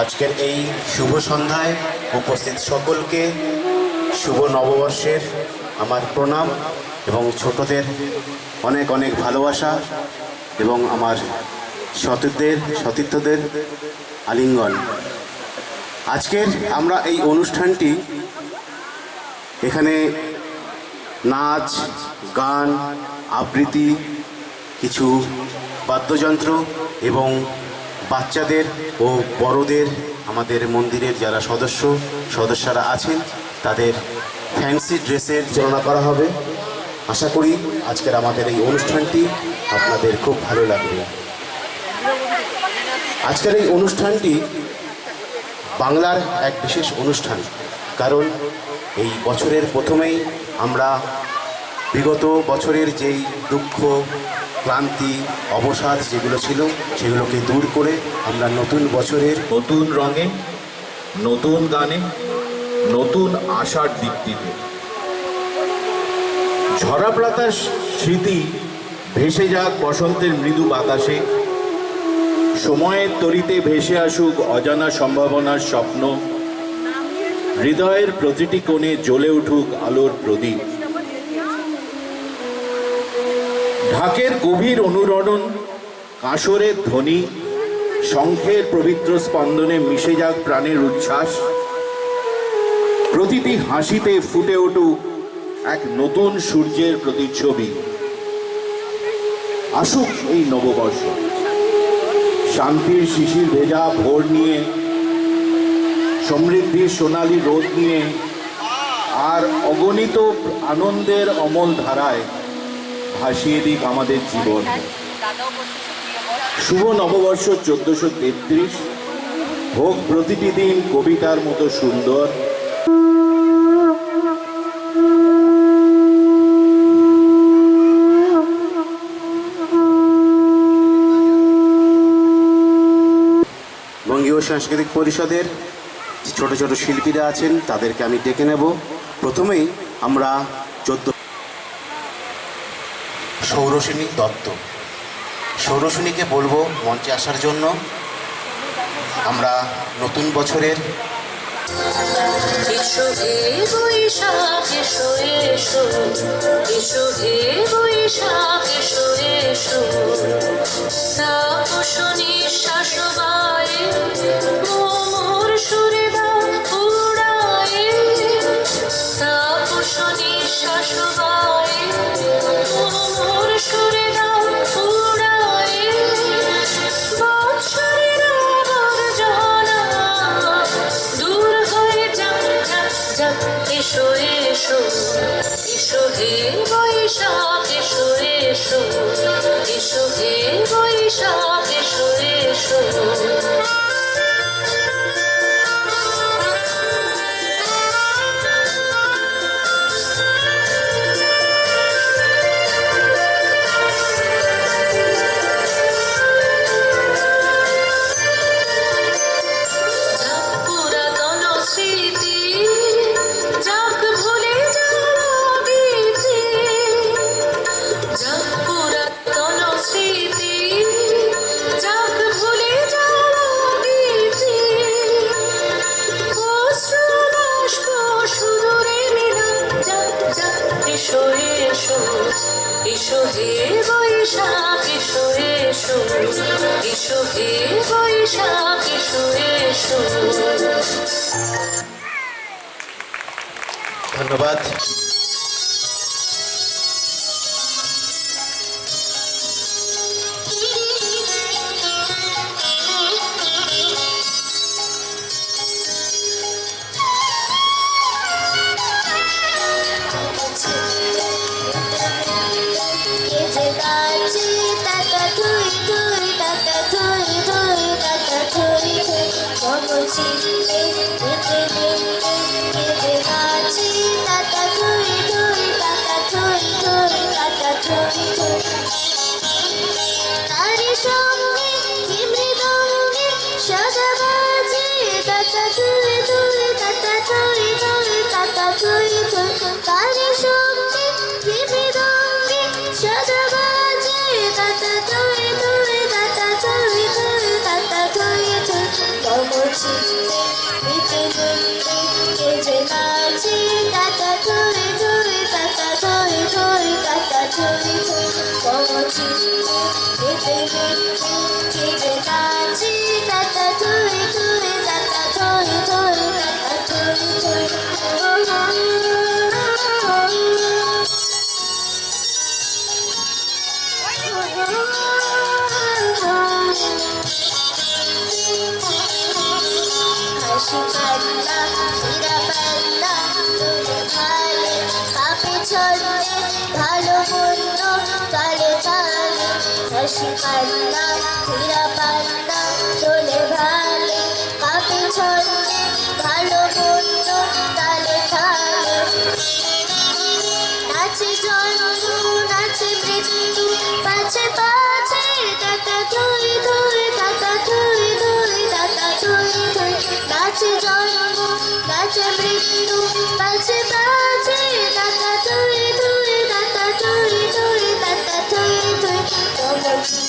আজকের এই শুভ সন্ধ্যায় উপস্থিত সকলকে শুভ নববর্ষের আমার প্রণাম এবং ছোটদের অনেক অনেক ভালোবাসা এবং আমার সতীর্থদের আলিঙ্গন। আজকের আমরা এই অনুষ্ঠানটি এখানে নাচ, গান, আবৃত্তি, কিছু বাদ্যযন্ত্র এবং বাচ্চাদের ও বড়দের আমাদের মন্দিরের যারা সদস্যরা আছেন তাদের ফ্যান্সি ড্রেসের চালনা করা হবে। আশা করি আজকের আমাদের এই অনুষ্ঠানটি আপনাদের খুব ভালো লাগবে। আজকের এই অনুষ্ঠানটি বাংলার এক বিশেষ অনুষ্ঠান, কারণ এই বছরের প্রথমেই আমরা বিগত বছরের যেই দুঃখ, ক্লান্তি, অবসাদ যেগুলো ছিল সেগুলোকে দূর করে আমরা নতুন বছরের নতুন রঙে, নতুন গানে, নতুন আশার দীপ্তিতে ঝরাপাতার স্মৃতি ভেসে যাক বসন্তের মৃদু বাতাসে, সময়ের তরিতে ভেসে আসুক অজানা সম্ভাবনার স্বপ্ন, হৃদয়ের প্রতিটি কোণে জ্বলে উঠুক আলোর প্রদীপ। ঢাকের গভীর অনুরণন, কাঁসরের ধ্বনি, শঙ্খের পবিত্র স্পন্দনে মিশে যাক প্রাণের উচ্ছ্বাস। প্রতিটি হাসিতে ফুটে উঠুক এক নতুন সূর্যের প্রতিচ্ছবি। আসুক এই নববর্ষ শান্তির শিশির ভেজা ভোর নিয়ে, সমৃদ্ধির সোনালী রোদ নিয়ে, আর অগণিত আনন্দের অমল ধারায় ভাসিয়ে দিক আমাদের জীবন। শুভ নববর্ষ 1433 হোক প্রতিটি দিন কবিতার মতো সুন্দর। বঙ্গীয় সাংস্কৃতিক পরিষদের ছোট ছোট শিল্পীরা আছেন তাদেরকে আমি ডেকে নেব। প্রথমেই আমরা সৌরসিনী দত্ত, সৌরসিনীকে বলবো মঞ্চে আসার জন্য। আমরা নতুন বছরের এসো হে বৈশাখ এসো এসো, এসো হে বৈশাখ এসো এসো, তাপস নিঃশ্বাস বায়ে মোর সুরে দাও উড়ায়ে, তাপস নিঃশ্বাস বায়ে মোর সুরে দাও উড়ায়ে, বৎসরের আবর্জনা দূর হয়ে যাক যাক যাক। এসো এসো, এসো হে বৈশাখ এসো এসো, এসো হে বৈশাখ এসো এসো। এসো হে বৈশাখ এসো এসো, এসো হে বৈশাখ এসো এসো। ধন্যবাদ। চিনতে হেঁটে হেঁটে কেঁদে নাচে টাটা থই থই টাটা থই থই টাটা থই থই তারি সঙ্গে কি মৃদঙ্গে সাদা বাজে টাটা থই থই টাটা থই থই টাটা থই থই তারি সঙ্গে কি মৃদঙ্গে সাদা বাজে টাটা থই থই টাটা থই থই টাটা থই থই তব চিনতে হেঁটে হেঁটে কেঁদে নাচে টাটা থই থই টাটা থই থই টাটা থই থই তব চিনতে হেঁটে হেঁটে কেঁদে নাচে টাটা থই থই টাটা থই থই টাটা থই থই হাসি পাল্লা হীরা পাল্লা তোলে ভালে পাপে ছড়ে ভালো মন্দ তালে তালে হাসি পাল্লা হীরা পাল্লা তোলে ভালে পাপে ছড়ে ভালো মন্দ তালে তালে নাচে জন্ম নাচে মৃত্যু পাছে পাছে টাটা থই থই টাটা থই থই টাটা থই থই নাচে জন্ম নাচে মৃত্যু পাছে পাছে টাটা থই থই টাটা থই থই টাটা থই থই তব কি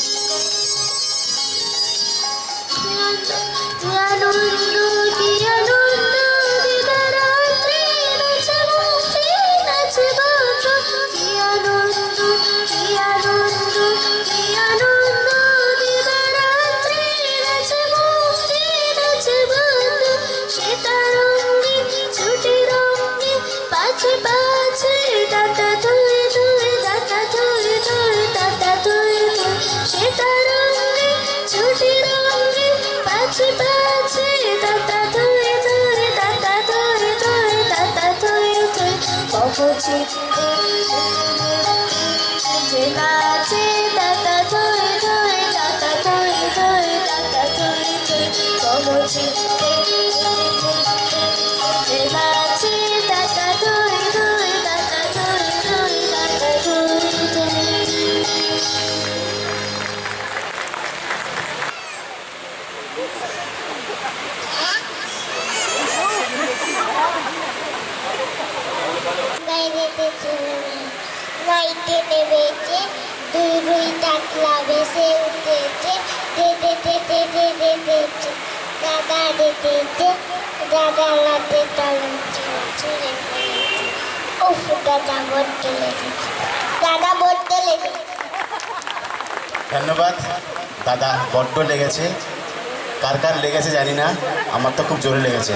আনন্দ কি আনন্দ দিবারাত্রি নাচে মুক্তি নাচে বন্ধু কি আনন্দ কি আনন্দ কি আনন্দ দিবারাত্রি নাচে মুক্তি নাচে বন্ধু সেটা রঙ্গে ছুটি রঙ্গে পাছে পাছে টাটা থই থই টাটা থই থই টাটা থই থই সেটা রঙ্গে ছুটি রঙ্গে পাছে পাছে টাটা থই থই টাটা থই থই টাটা থই থই কব চিনতে যে নাচে টাটা থই থই টাটা থই থই টাটা থই থই কব চিনতে যে নাচে টাটা থই থই টাটা থই থই টাটা থই থই নাইতে নেমেছে দুই দুই টাকলা ভেসে উঠেছে রেতেছে দাদা রেতেছে দাদা লাতে তালন ছুঁড়ে পড়েছে উফ দাদা বড্ড লেগেছে দাদা বড্ড লেগেছে ধন্যবাদ দাদা, বড্ড লেগেছে। কার কার লেগেছে জানি না, আমার তো খুব জোরে লেগেছে।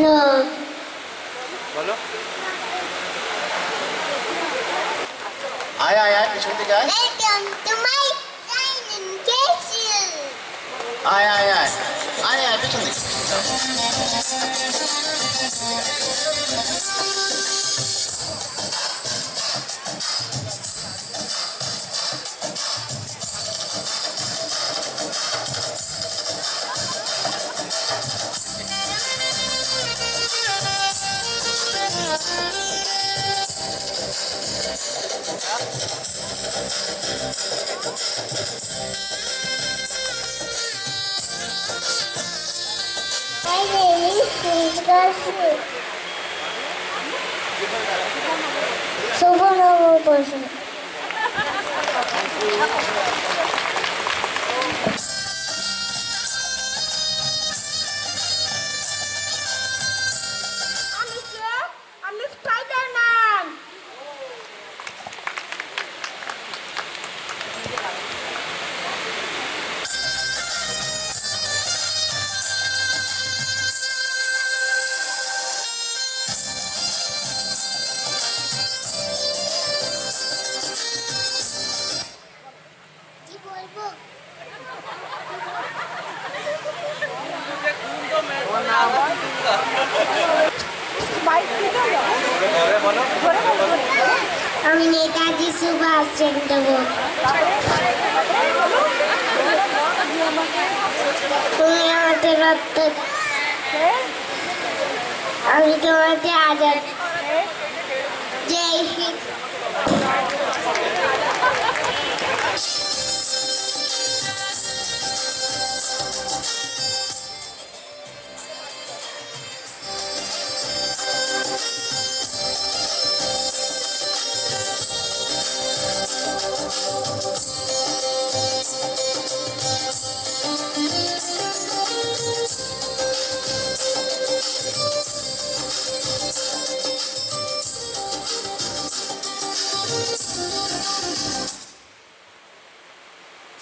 No. বলো। আয় আয় আয়, পিছন থেকে আয়। Welcome to my dining castle. আয় আয় আয় আয় আয়, পিছন থেকে। My name is Sridhar. শুভ নববর্ষ। আমি স্পাইডারম্যান। আমি নেতাজি সুভাষ চন্দ্র বোস। তুমি আমাদের রক্ত, আমি তোমাদের আজাদ। জয় হিন্দ।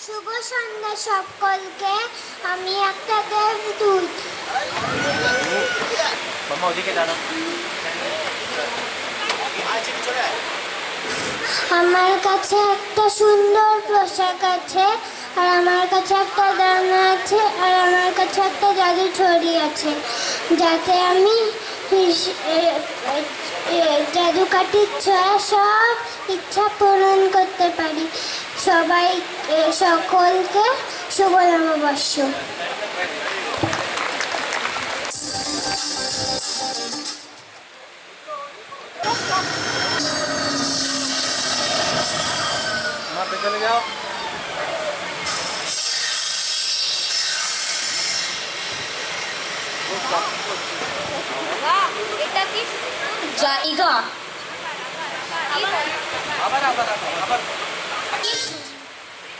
শুভ সন্ধ্যা সকলকে। আমি একটা দেবদূত। আমার কাছে একটা সুন্দর পোশাক আছে, আর আমার কাছে একটা দানা আছে, আর আমার কাছে একটা জাদু ছড়ি আছে, যাতে আমি জাদুকাঠির ছোঁয়া সব ইচ্ছা পূরণ করতে পারি। সবাই সকলকে শুভ নববর্ষ। চলে যাও। এটা কি জায়গা?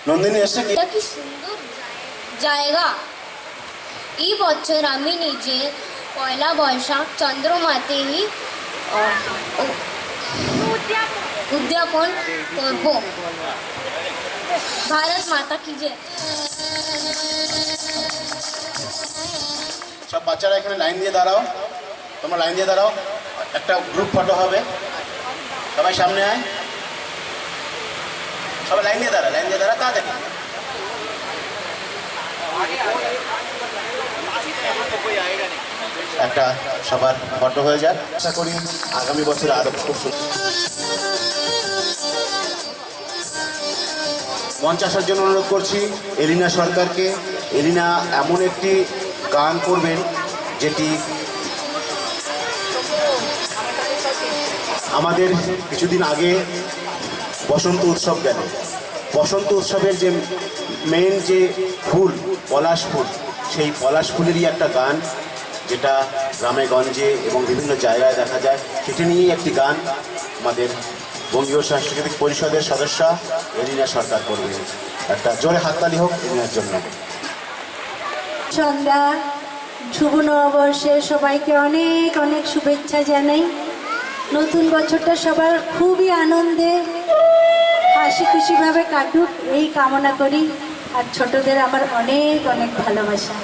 নন্দিনী এসছে কি? এটা কি সুন্দর জায়গা। এই বছর আমি নিজে পয়লা বৈশাখ চন্দ্রমাতেই উদ্যাপন করব। ভারত মাতা কি জয়। সব বাচ্চারা এখানে লাইন দিয়ে দাঁড়াও, তোমরা লাইন দিয়ে দাঁড়াও, একটা গ্রুপ ফটো হবে। সবাই সামনে আয়, সবাই লাইন দিয়ে দাঁড়া, লাইন দিয়ে দাঁড়া, তাড়াতাড়ি। একটা সবার ফটো হয়ে যাক। আশা করি আগামী বছর আরো খুব সুন্দর। মঞ্চে আসার জন্য অনুরোধ করছি এলিনা সরকারকে। এলিনা এমন একটি গান করবেন যেটি আমাদের কিছুদিন আগে বসন্ত উৎসব গেল। বসন্ত উৎসবের যে মেন যে ফুল পলাশ ফুল, সেই পলাশ ফুলেরই একটা গান, যেটা গ্রামে গঞ্জে এবং বিভিন্ন জায়গায় দেখা যায়, সেটি নিয়েই একটি গান আমাদের বঙ্গীয় সাংস্কৃতিক পরিষদের সদস্যা এলিনা সরকার করবেন। একটা জোরে হাততালি হোক এলিনার জন্য। সন্ধ্যা, শুভ নববর্ষে সবাইকে অনেক অনেক শুভেচ্ছা জানাই। নতুন বছরটা সবার খুবই আনন্দে হাসি খুশিভাবে কাটুক এই কামনা করি। আর ছোটদের আমার অনেক অনেক ভালোবাসা।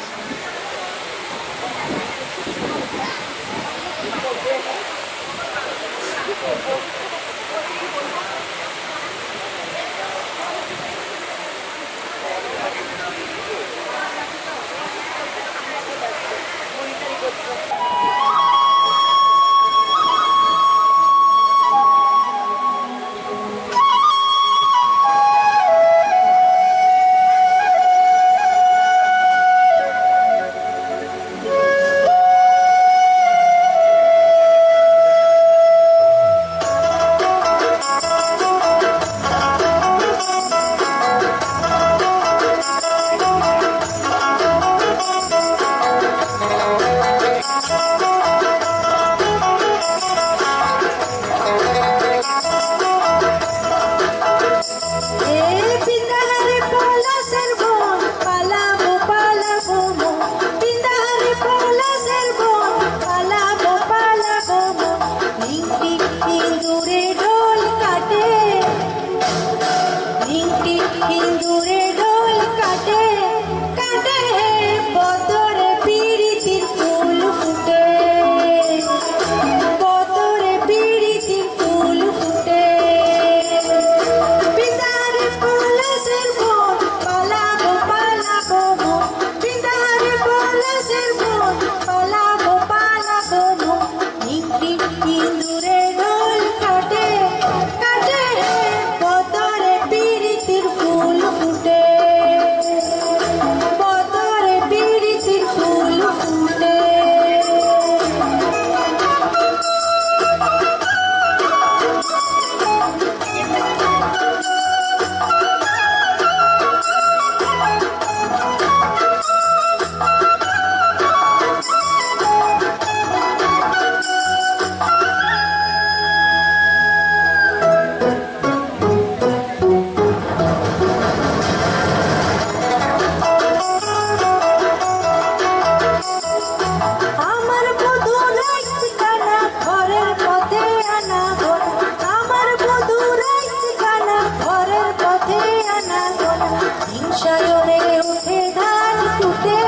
হিংসায়রে উঠে ধান ফুটে,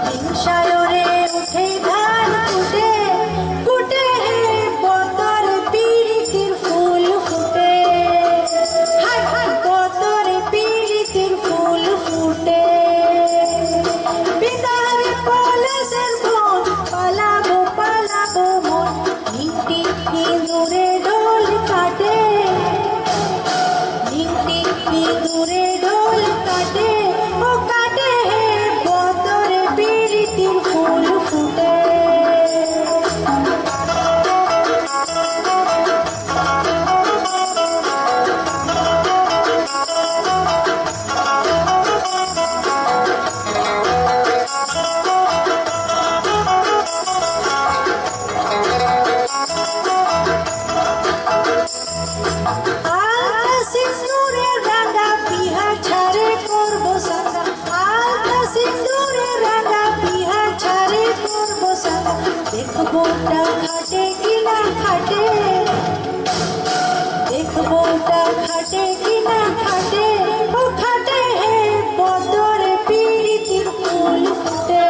হিংসায়রে উঠে ধান ফুটে, ফুটে বতর পীড়িতির ফুল ফুটে, হায় হায় বতর পীড়িতির ফুল ফুটে। বিদায় পলাশের মন, পালাবো পালাবো মন, নিংটি ইঁদুরে ঢোল কাটে, নিংটি ইঁদুরে ঢোল কাটে, ও কাটে বতরে পীড়িতির ফুল ফুটে। আলতা সিঁদুরের রাঙা বিহা ছাড়ে করবো সাদা, আলতা সিঁদুরের রাঙা বিহা ছাড়ে করবো সাদা, দেখবোটা খাটে কিনা খাটে, দেখবোটা খাটে কিনা খাটে, ও খাটে বদরে পীড়িতির ফুল ফুটে।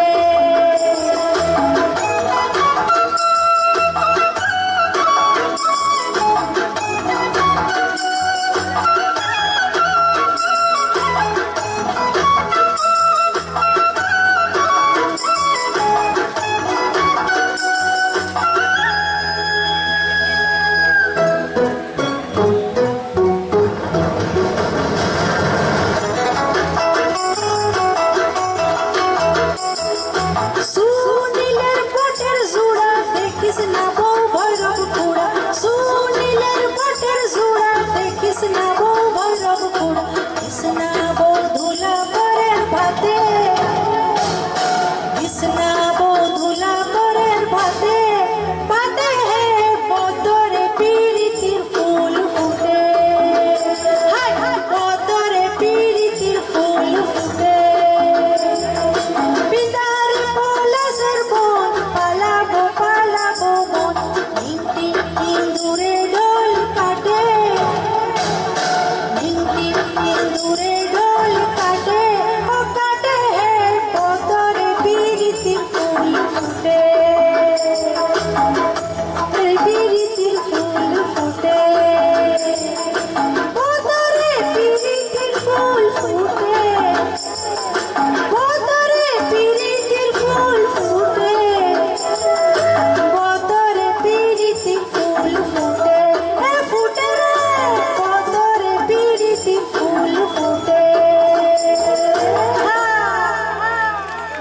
সুনীলের পটের জোড়া দেখিস না বউ ভৈরব কুড়া, সুনীলের পটের জোড়া দেখিস না বউ ভৈরব কুড়া, দিস না বউ ধুলা পরের ভাতে, দিস না বউ ধুলা পরের ভাতে, ভাতে বদরে পীড়িতির ফুল ফুটে, হায় হায় বদরে পীড়িতির ফুল ফুটে। বিদার পলাশের বন, পালাবো পালাবো মন, নিংটি ইঁদুরে ঢোল কাটে, নিংটি ইঁদুরে ঢোল কাটে, ও কাটে বদরে পীড়িতির ফুল ফুটে, পীড়িতির ফুল ফুটে, বদরে পীড়িতির ফুল ফুটে, বদরে পীড়িতির ফুল ফুটে, বদরে পীড়িতির ফুল ফুটে, ফুটে রে বদরে পীড়িতির ফুল ফুটে।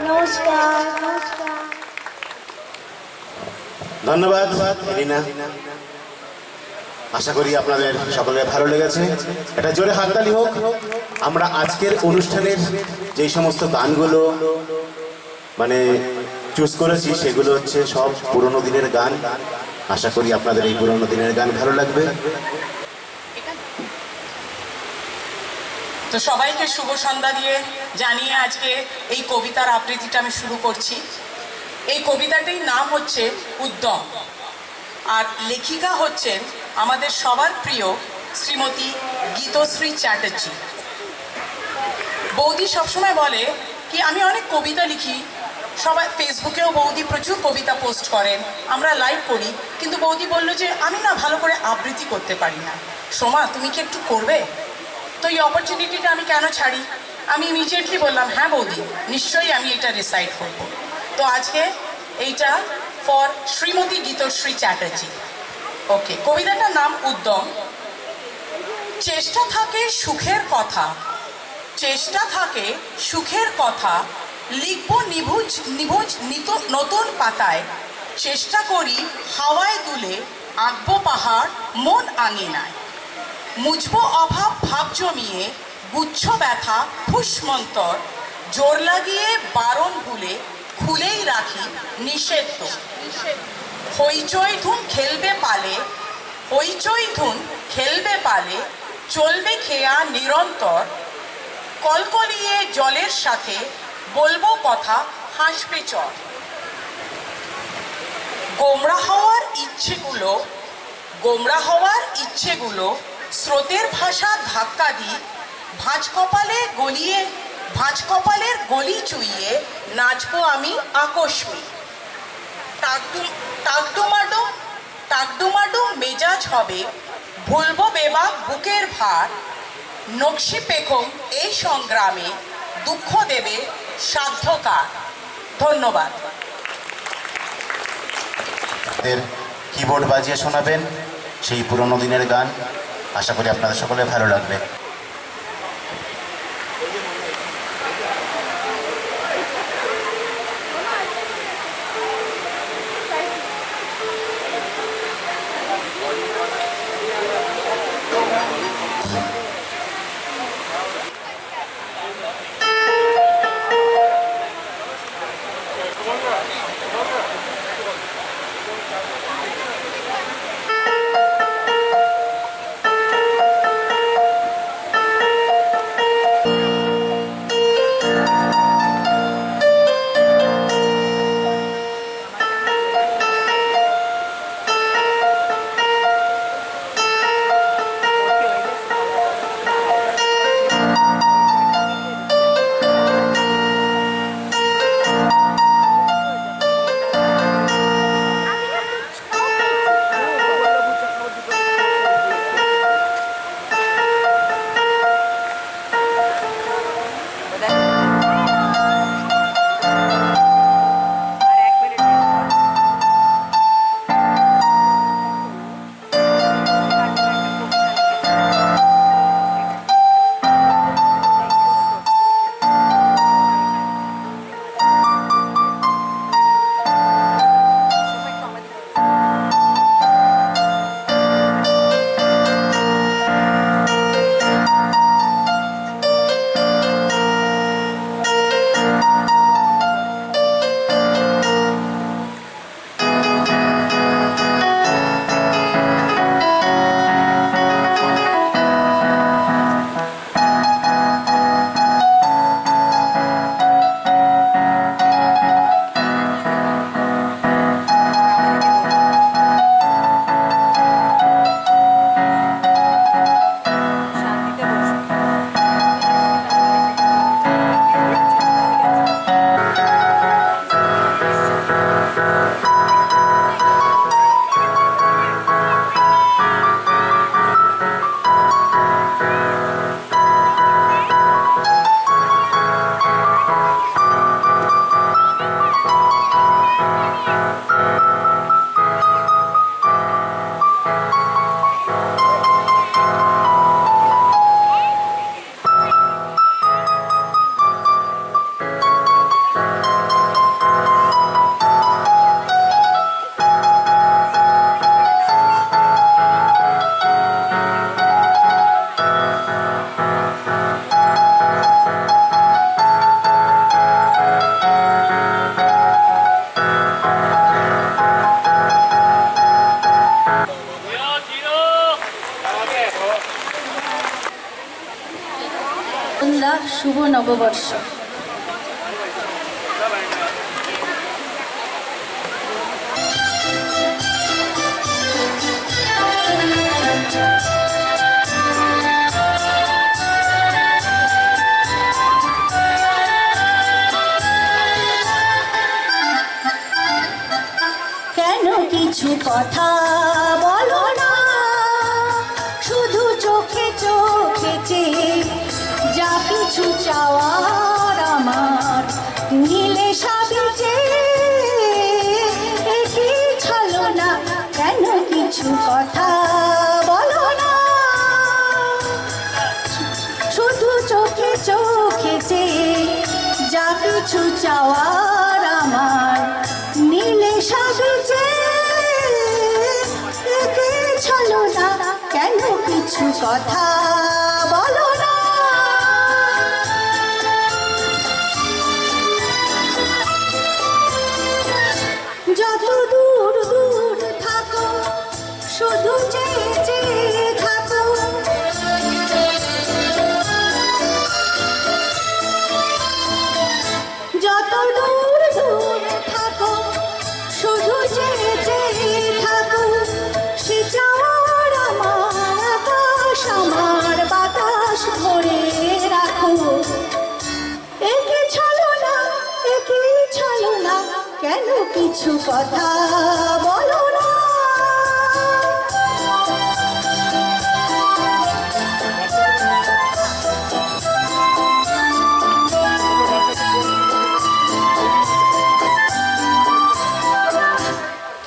নমস্কার নমস্কার। ধন্যবাদ এলিনা। আশা করি আপনাদের সকলের ভালো লেগেছে। এটা জোরে হাততালি হোক। আমরা আজকের অনুষ্ঠানের যেই সমস্ত গানগুলো মানে চুজ করেছি সেগুলো হচ্ছে সব পুরনো দিনের গান। আশা করি আপনাদের এই পুরনো দিনের গান ভালো লাগবে। তো সবাইকে শুভ সন্ধ্যা দিয়ে জানিয়ে আজকে এই কবিতার আবৃত্তিটা আমি শুরু করছি। এই কবিতাটির নাম হচ্ছে উদ্যম, আর লেখিকা হচ্ছেন আমাদের সবার প্রিয় শ্রীমতী গীতশ্রী চ্যাটার্জি। বৌদি সবসময় বলে কি আমি অনেক কবিতা লিখি, সবাই ফেসবুকেও বৌদি প্রচুর কবিতা পোস্ট করেন, আমরা লাইক করি, কিন্তু বৌদি বললো যে আমি না ভালো করে আবৃত্তি করতে পারি না। সোমা তুমি কি একটু করবে? তো এই অপরচুনিটিটা আমি কেন ছাড়ি? আমি ইমিডিয়েটলি বললাম হ্যাঁ বৌদি, নিশ্চয়ই আমি এটা রিসাইট করব। তো আজকে এইটা ফর শ্রীমতী গীতশ্রী চ্যাটার্জি। ওকে, কবিতাটার নাম উদ্যম। চেষ্টা থাকে সুখের কথা, চেষ্টা থাকে সুখের কথা, লিখব নিভুজ নিভুজ নতুন পাতায়, চেষ্টা করি হাওয়ায় দুলে, আঁকবো পাহাড় মন আঙিনায়, মুছবো অভাব ভাব জমিয়ে, গুচ্ছ ব্যথা ফুসমন্তর, জোর লাগিয়ে বারণ ভুলে, খুলেই রাখি নিষেধ। হইচই ধুন খেলবে পালে, হইচই ধুন খেলবে পালে, চলবে খেয়া নিরন্তর, কলকলিয়ে জলের সাথে বলবো কথা হাসবে চর। গোমরা হওয়ার ইচ্ছেগুলো স্রোতের ভাষা ধাক্কা দিই, ভাঁজ কপালের গলি চুইয়ে নাচবো আমি আকস্মিক। টাকডুমাডুম মেজাজ হবে, ভুলবো বেবাক বুকের ভার। নকশি পেখম এই সংগ্রামে, দুঃখ দেবে সাধ্যকার। ধন্যবাদ। কিবোর্ড বাজিয়ে শোনাবেন সেই পুরনো দিনের গান। আশা করি আপনাদের সকলে ভালো লাগবে। শুভ নববর্ষ। কেন কিছু কথা বলো না, শুধু চোখে চোখে চেয়ে যা কিছু চাওয়ার আমার নীলে সাবিজে কি ছলো না। কেন কিছু কথা বলো না, শুধু চোখে চোখে চেয়ে যা কিছু চাওয়ার আমার নীলে সাবিজে কি ছলো না। কেন কিছু কথা বলো না। যত দূর দূর থাকো শুধু চেয়ে চেয়ে থাকো, যত দূর দূর থাকো শুধু চেয়ে চেয়ে থাকো। সে চাওয়ার আমার আকাশ আমার কিছু কথা বলো না।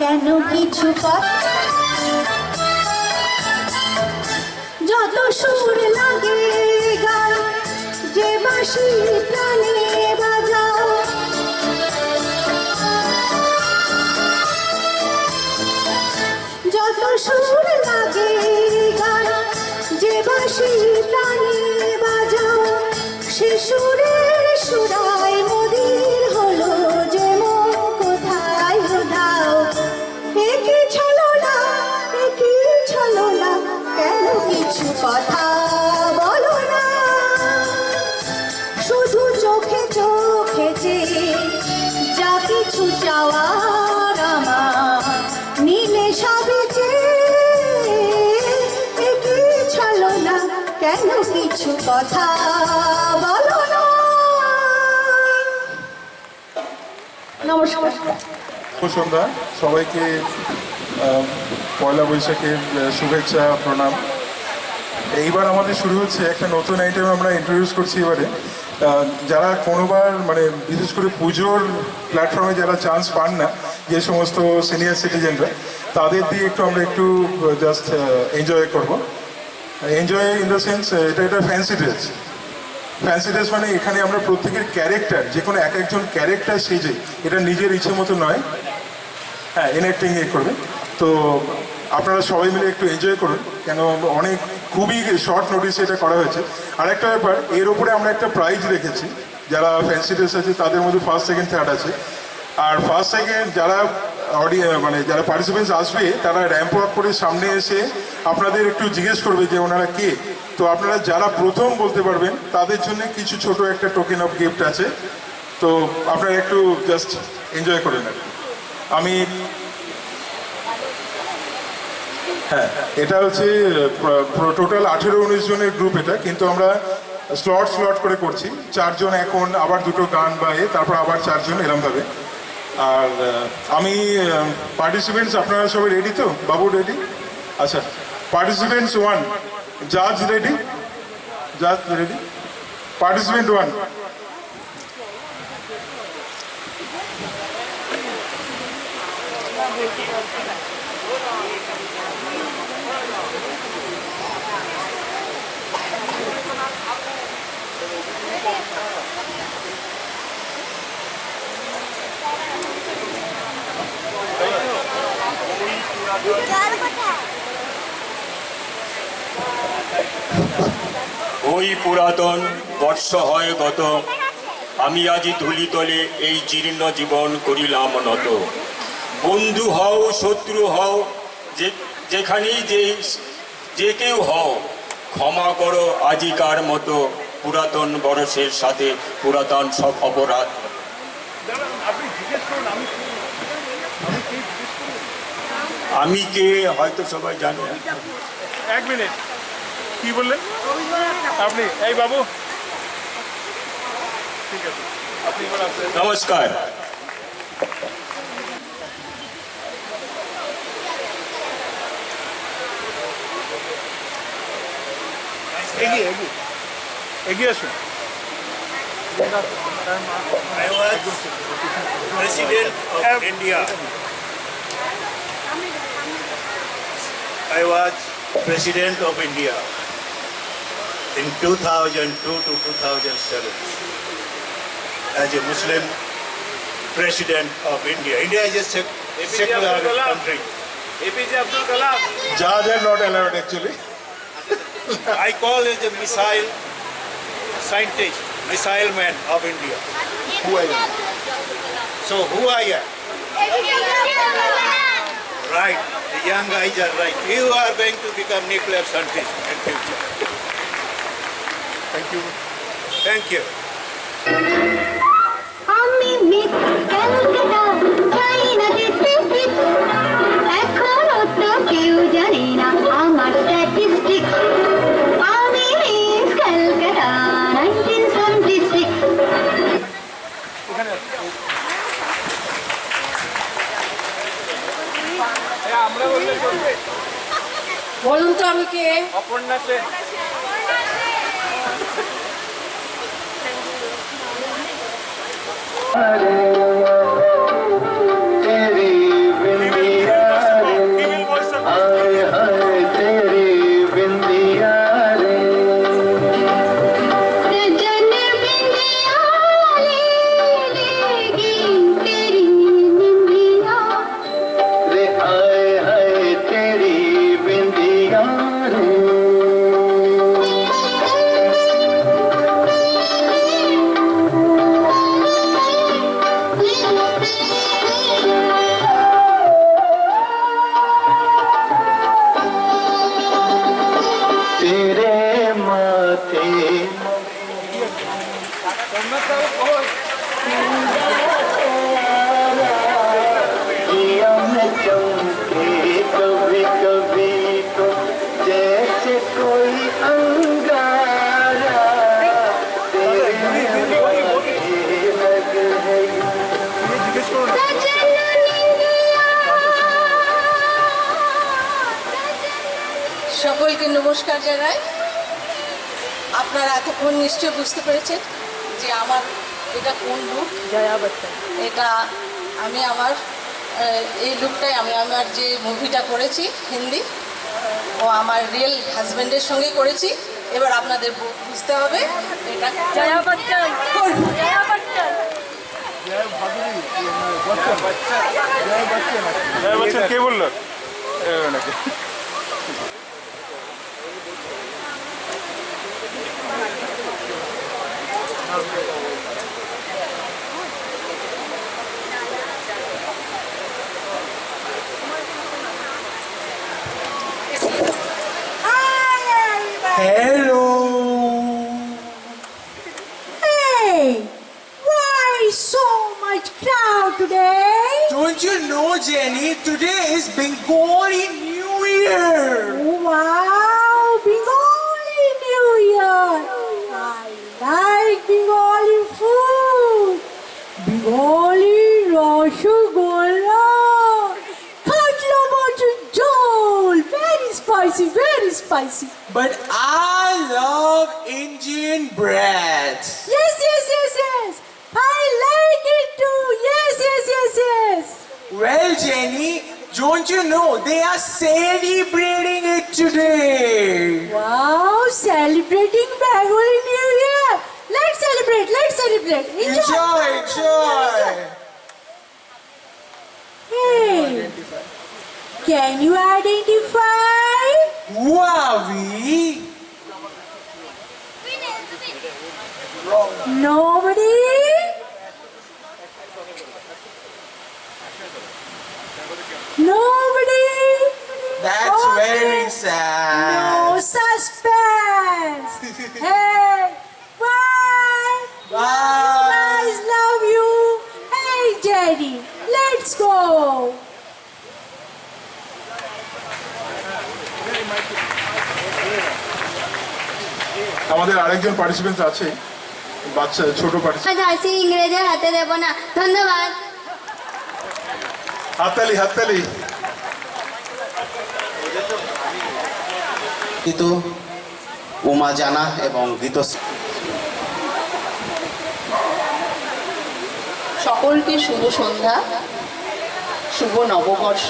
কেন কিছু কথা, যত সুর লাগে গান, যে বাঁশি প্রাণে বাজাও, যত সুর লাগে গান, যে বাঁশি প্রাণে বাজাও, সে সুরের সুরায় মদির হলো যে মন কোথায় উধাও। একই ছলনা, একই ছলনা, কেন কিছু কথা বলো না। শুধু চোখে চোখে যে যা কিছু চাওয়ার আমার, নিলে সবে যে একই ছলনা, কেন কিছু কথা বলো না। নমস্কার। শুভ সন্ধ্যা সবাইকে, পয়লা বৈশাখের শুভেচ্ছা প্রণাম। এইবার আমাদের শুরু হচ্ছে একটা নতুন আইটেম আমরা ইন্ট্রোডিউস করছি এবারে। যারা কোনোবার মানে বিশেষ করে পুজোর প্ল্যাটফর্মে যারা চান্স পান না, যে সমস্ত সিনিয়র সিটিজেনরা, তাদের দিয়ে আমরা একটু জাস্ট এনজয় করব। এনজয় ইন দ্য সেন্স, এটা ফ্যান্সি ড্রেস। ফ্যান্সি ড্রেস মানে এখানে আমরা প্রত্যেকের ক্যারেক্টার, যে কোনো এক একজন ক্যারেক্টার সেজে, এটা নিজের ইচ্ছে মতো নয়, হ্যাঁ এনঅ্যাক্টিং করবে। তো আপনারা সবাই মিলে একটু এনজয় করুন, কেন অনেক খুবই শর্ট নোটিসে এটা করা হয়েছে। আর একটা ব্যাপার, এর উপরে আমরা একটা প্রাইজ রেখেছি। যারা ফ্যান্সি ড্রেস আছে তাদের মধ্যে ফার্স্ট সেকেন্ড থার্ড আছে। আর ফার্স্ট সেকেন্ড যারা মানে যারা পার্টিসিপেন্টস আসবে, তারা র্যাম্প ওয়াক করে সামনে এসে আপনাদের একটু জিজ্ঞেস করবে যে ওনারা কে। তো আপনারা যারা প্রথম বলতে পারবেন তাদের জন্য কিছু ছোট একটা টোকেন অফ গিফট আছে। তো আপনারা একটু জাস্ট এনজয় করে নেন। আমি হ্যাঁ, এটা হচ্ছে টোটাল 18-19 জনের গ্রুপ এটা, কিন্তু আমরা স্লট করে করছি। 4 জন এখন, আবার 2টো গান বা তারপর আবার 4 জন এরমভাবে। আর আমি পার্টিসিপেন্টস, আপনারা সবাই রেডি তো? বাবু রেডি? আচ্ছা, পার্টিসিপেন্টস 1, জাজ রেডি? জাজ রেডি? পার্টিসিপেন্ট 1, ওই পুরাতন বর্ষ হয় গত, আমি আজি ধুলিতলে এই জীর্ণ জীবন করিলাম নত। বন্ধু হও শত্রু হও, যেখানেই যে কেউ হও, ক্ষমা করো আজিকার মতো পুরাতন বরসের সাথে পুরাতন সব অপরাধ। আমি কে হয়তো সবাই জানে। 1 মিনিট, কি বললেন আপনি? এই বাবু, ঠিক আছে, আপনি এবার আসবেন। নমস্কার। এগিয়ে আসুন। I was President of India. I was President of India in 2002 to 2007 as a Muslim President of India. India is a secular country. APJ Abdul Kalam. Judge are not allowed actually. I call it a missile scientist, missile man of India. Who are you? So who I am? Right, the young guys are right. You are going to become nuclear scientist in future. Thank you. Thank you. আমি miss Calcutta যাই না যেতে এখনো তো কেউ জানে না আমার স্ট্যাটিস্টিক্স। আমি মিস ক্যালকাটা 1976। অপর্ণা সেন। সকলকে নমস্কার জানাই। আপনারা এতক্ষণ নিশ্চয় বুঝতে পেরেছেন যে আমার এটা কোন লুক। জয়া বচ্চন। এটা আমি আমার এই লুকটাই আমি আমার যে মুভিটা করেছি হিন্দি, ও আমার রিয়েল হাজব্যান্ডের সঙ্গে করেছি। এবার আপনাদের বুঝতে হবে এটা জয়া বচ্চন। জয়া বচ্চন। জয়া বচ্চন কে বললো? Hello. Hey, why so much crowd today? Don't you know, Jenny? Today is Bengali New Year. Wow, Bengali New Year. I like Bengali food. Bengali Rasgulla. Katla butter jol. Very spicy, very spicy. But I love Indian bread. Yes, yes, yes, yes. I like it too. Yes, yes, yes, yes. Well, Jenny, don't you know they are celebrating it today? Wow, celebrating Bengali New Year. Let's celebrate, let's celebrate. Enjoy, enjoy. Hey, can you identify? Wavi. Nobody? Nobody? That's Okay. very sad. No suspense. Hey, bye. Bye. Guys, love you. Hey, Jenny, let's go. আমাদের আরেকজন participant আছে, বাচ্চা ছোট participant. হাসি ইংরেজের হাতে দেব না। ধন্যবাদ। হাততালি হাততালি। কিন্তু উমা জানা এবং গীত সকলকে শুভ সন্ধ্যা, শুভ নববর্ষ।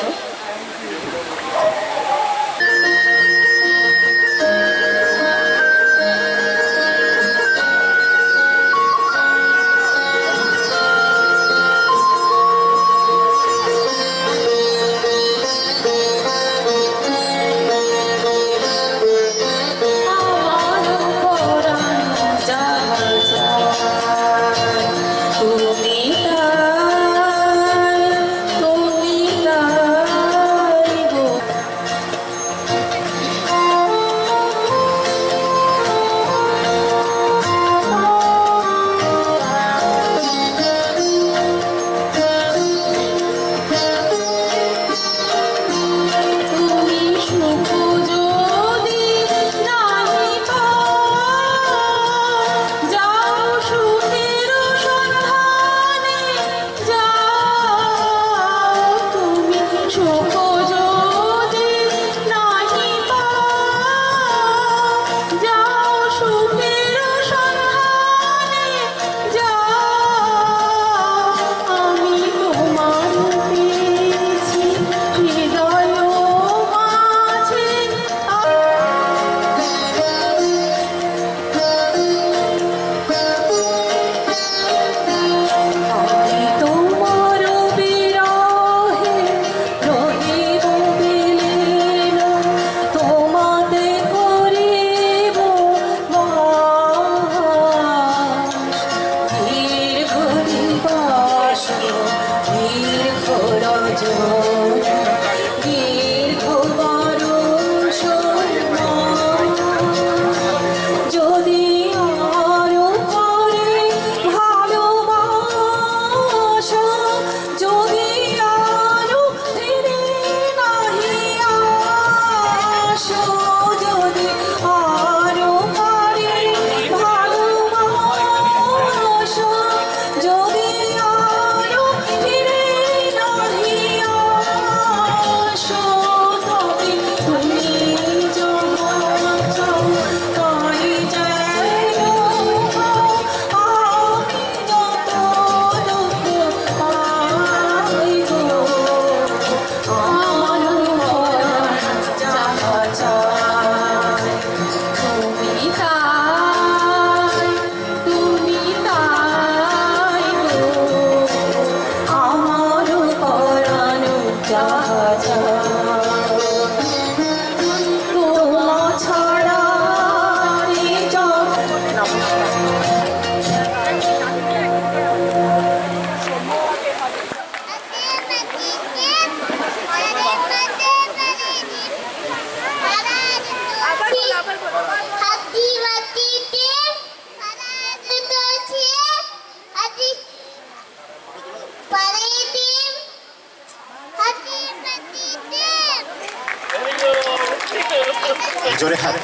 তুমি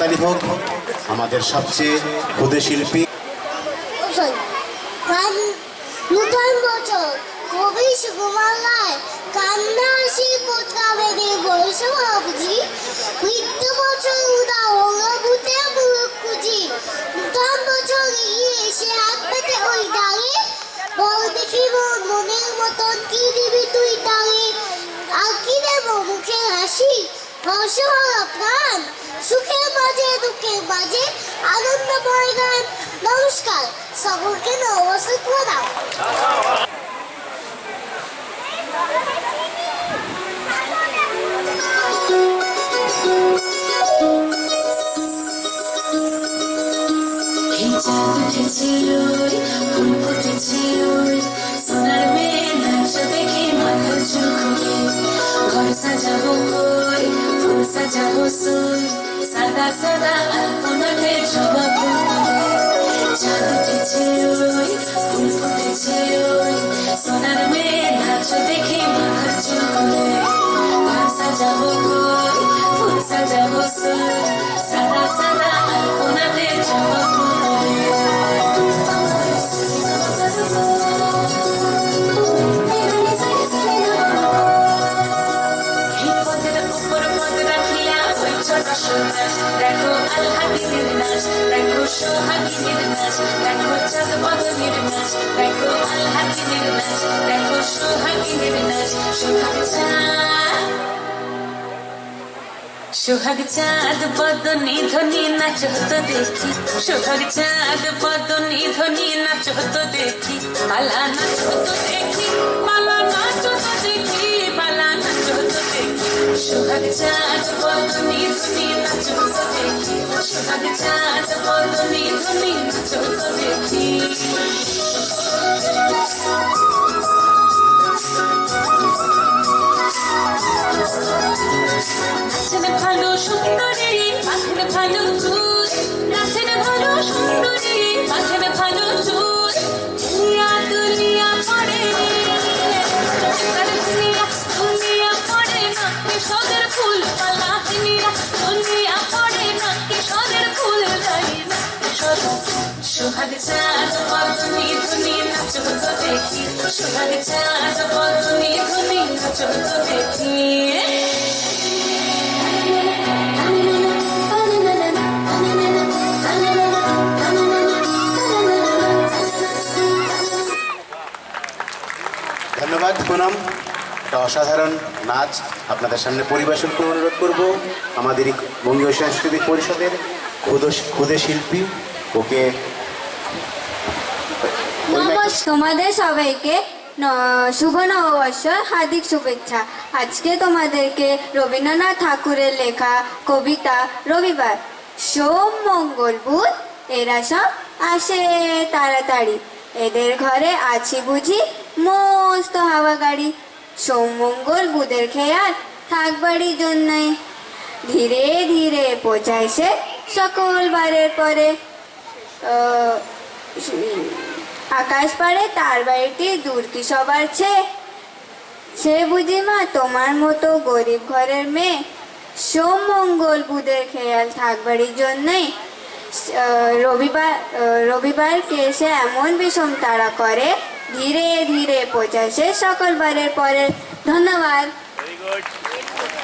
করতালি হোক আমাদের সবচেয়ে ক্ষুদে শিল্পী। নূতন বছর কবি সুকুমার কান্না আসি পোতকাবে দে বৈশ বাবুজি বৃদ্ধ বছর উদা হলো ভূতে মুরুখ খুঁজি নূতন বছর এগিয়ে এসে হাত পেতে ওই দাঁড়িয়ে বল দেখি মনের মতন কি দিবি তুই দাঁড়িয়ে আর কি দেব মুখের হাসি হর্ষহরা প্রাণ সুখের মাঝে দুঃখের মাঝে আনন্দময় গান। নমস্কার, সকলকে নমস্কার প্রণাম। ফুল ফুটেছে ওই সোনার মেয়ে নাচ দেখে মাথা চুলকুয়ে ঘর সাজাবো কই ফুল সাজাবো সুই সাদা সাদা আলপনাতে জবা ফুল চাঁদ উঠেছে ওই ফুল ফুটেছে ওই সোনার মেয়ে নাচ দেখে মাথা চুলকুয়ে ঘর সাজাবো কই ফুল সাজাবো সুই সাদা সাদা আলপনাতে জবা ফুল দেখো আল্লাহির নাচ দেখো সোহাগীর নাচ দেখো চাঁদ বদনের নাচ দেখো আল্লাহির নাচ দেখো সোহাগীর নাচ সোহাগ চাঁদ বদনী ধ্বনি নাচ হতো দেখি সোহাগ চাঁদ বদনী ধ্বনি নাচ হতো দেখি পালা নাচ হতো দেখি পালা নাচ হতো দেখি পালা নাচ হতো দেখি সোহাগ চাঁদ বদনী ধ্বনি নাচ হতো দেখি সোহাগ চাঁদ বদনী ধ্বনি নাচ হতো দেখি নাচের ভালো সুন্দরী মাথের ভালো চুল নাচের ভালো সুন্দরী মাথের ভালো চুল দুনিয়া দুনিয়া পড়ে দুনিয়া দুনিয়া পড়ে না কিশোরের ফুল পালা দুনিয়া দুনিয়া পড়ে না কিশোরের ফুল যাই না সোহাগ চাঁদ বদনী ধ্বনি নাচ হতো দেখি সোহাগ চাঁদ বদনী ধ্বনি নাচ হতো দেখি ধন্যবাদ পুনম। একটা অসাধারণ নাচ আপনাদের সামনে পরিবেশন করে অনুরোধ করব আমাদের বঙ্গীয় সাংস্কৃতিক পরিষদের ক্ষুদে শিল্পী ওকে। তোমাদের সবাইকে শুভ নববর্ষর হার্দিক শুভেচ্ছা। আজকে তোমাদেরকে রবীন্দ্রনাথ ঠাকুরের লেখা কবিতা রবিবার সোম মঙ্গল বুধ এরা সব আসে তাড়াতাড়ি এদের ঘরে আছি বুঝি মস্ত হাওয়া গাড়ি সোম মঙ্গল বুধের খেয়াল থাকবারই জন্যই ধীরে ধীরে পৌঁছায় সে সকল বারের পরে আকাশ পাড়ে তার বাড়িটি দূর কি সবার সে বুঝি মা তোমার মতো গরিব ঘরের মেয়ে সোম মঙ্গল বুধের খেয়াল থাকবারই জন্যই রবিবারকে সে এমন বিষম তাড়া করে ধীরে ধীরে পৌঁছায় সে সকল বারের পরে। ধন্যবাদ।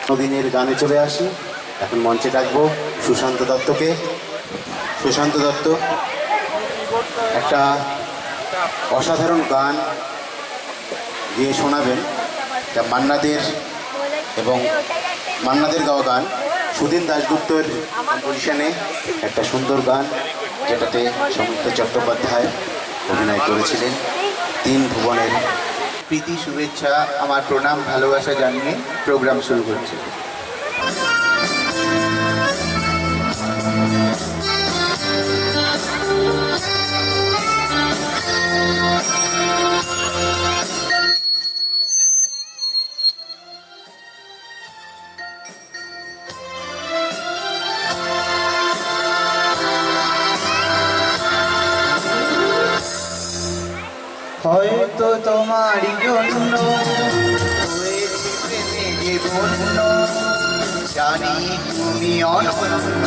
নবীনের গানে চলে আসি। এখন মঞ্চে ডাকবো সুশান্ত দত্তকে। সুশান্ত দত্ত একটা অসাধারণ গান গিয়ে শোনাবেন, যা মান্নাদের এবং মান্নাদের গাওয়া গান সুদিন দাশগুপ্তর কম্পোজিশনে একটা সুন্দর গান, যেটাতে সৌমিত্র চট্টোপাধ্যায় অভিনয় করেছিলেন। তিন ভুবনের প্রীতি শুভেচ্ছা আমার প্রণাম ভালোবাসা জানিয়ে প্রোগ্রাম শুরু করছি। হয়তো তোমারই জন্য হয়েছি প্রেমে যে ধন্য জানি তুমি অনন্য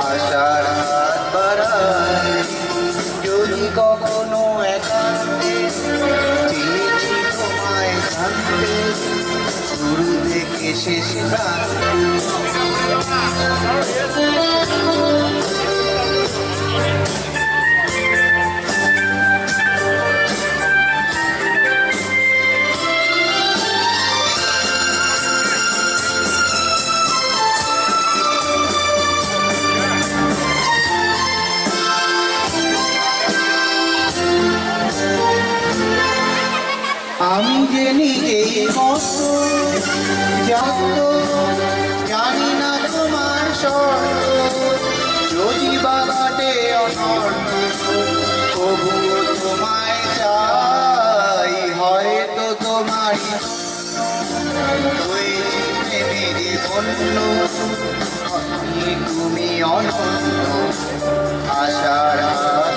আশার হাত বাড়াই যদি কখনো একান্তে চেয়েছি তোমায় জানতে শুরু থেকে শেষ আমি যে নিজেই মস্ত জানি না তোমার শর্ত যদি বাবাটে অনর্থ তবুও তোমায় চাই হয়তো তোমারই হয়েছি প্রেমের বন্য আমি তুমি অনন্য আশার হাত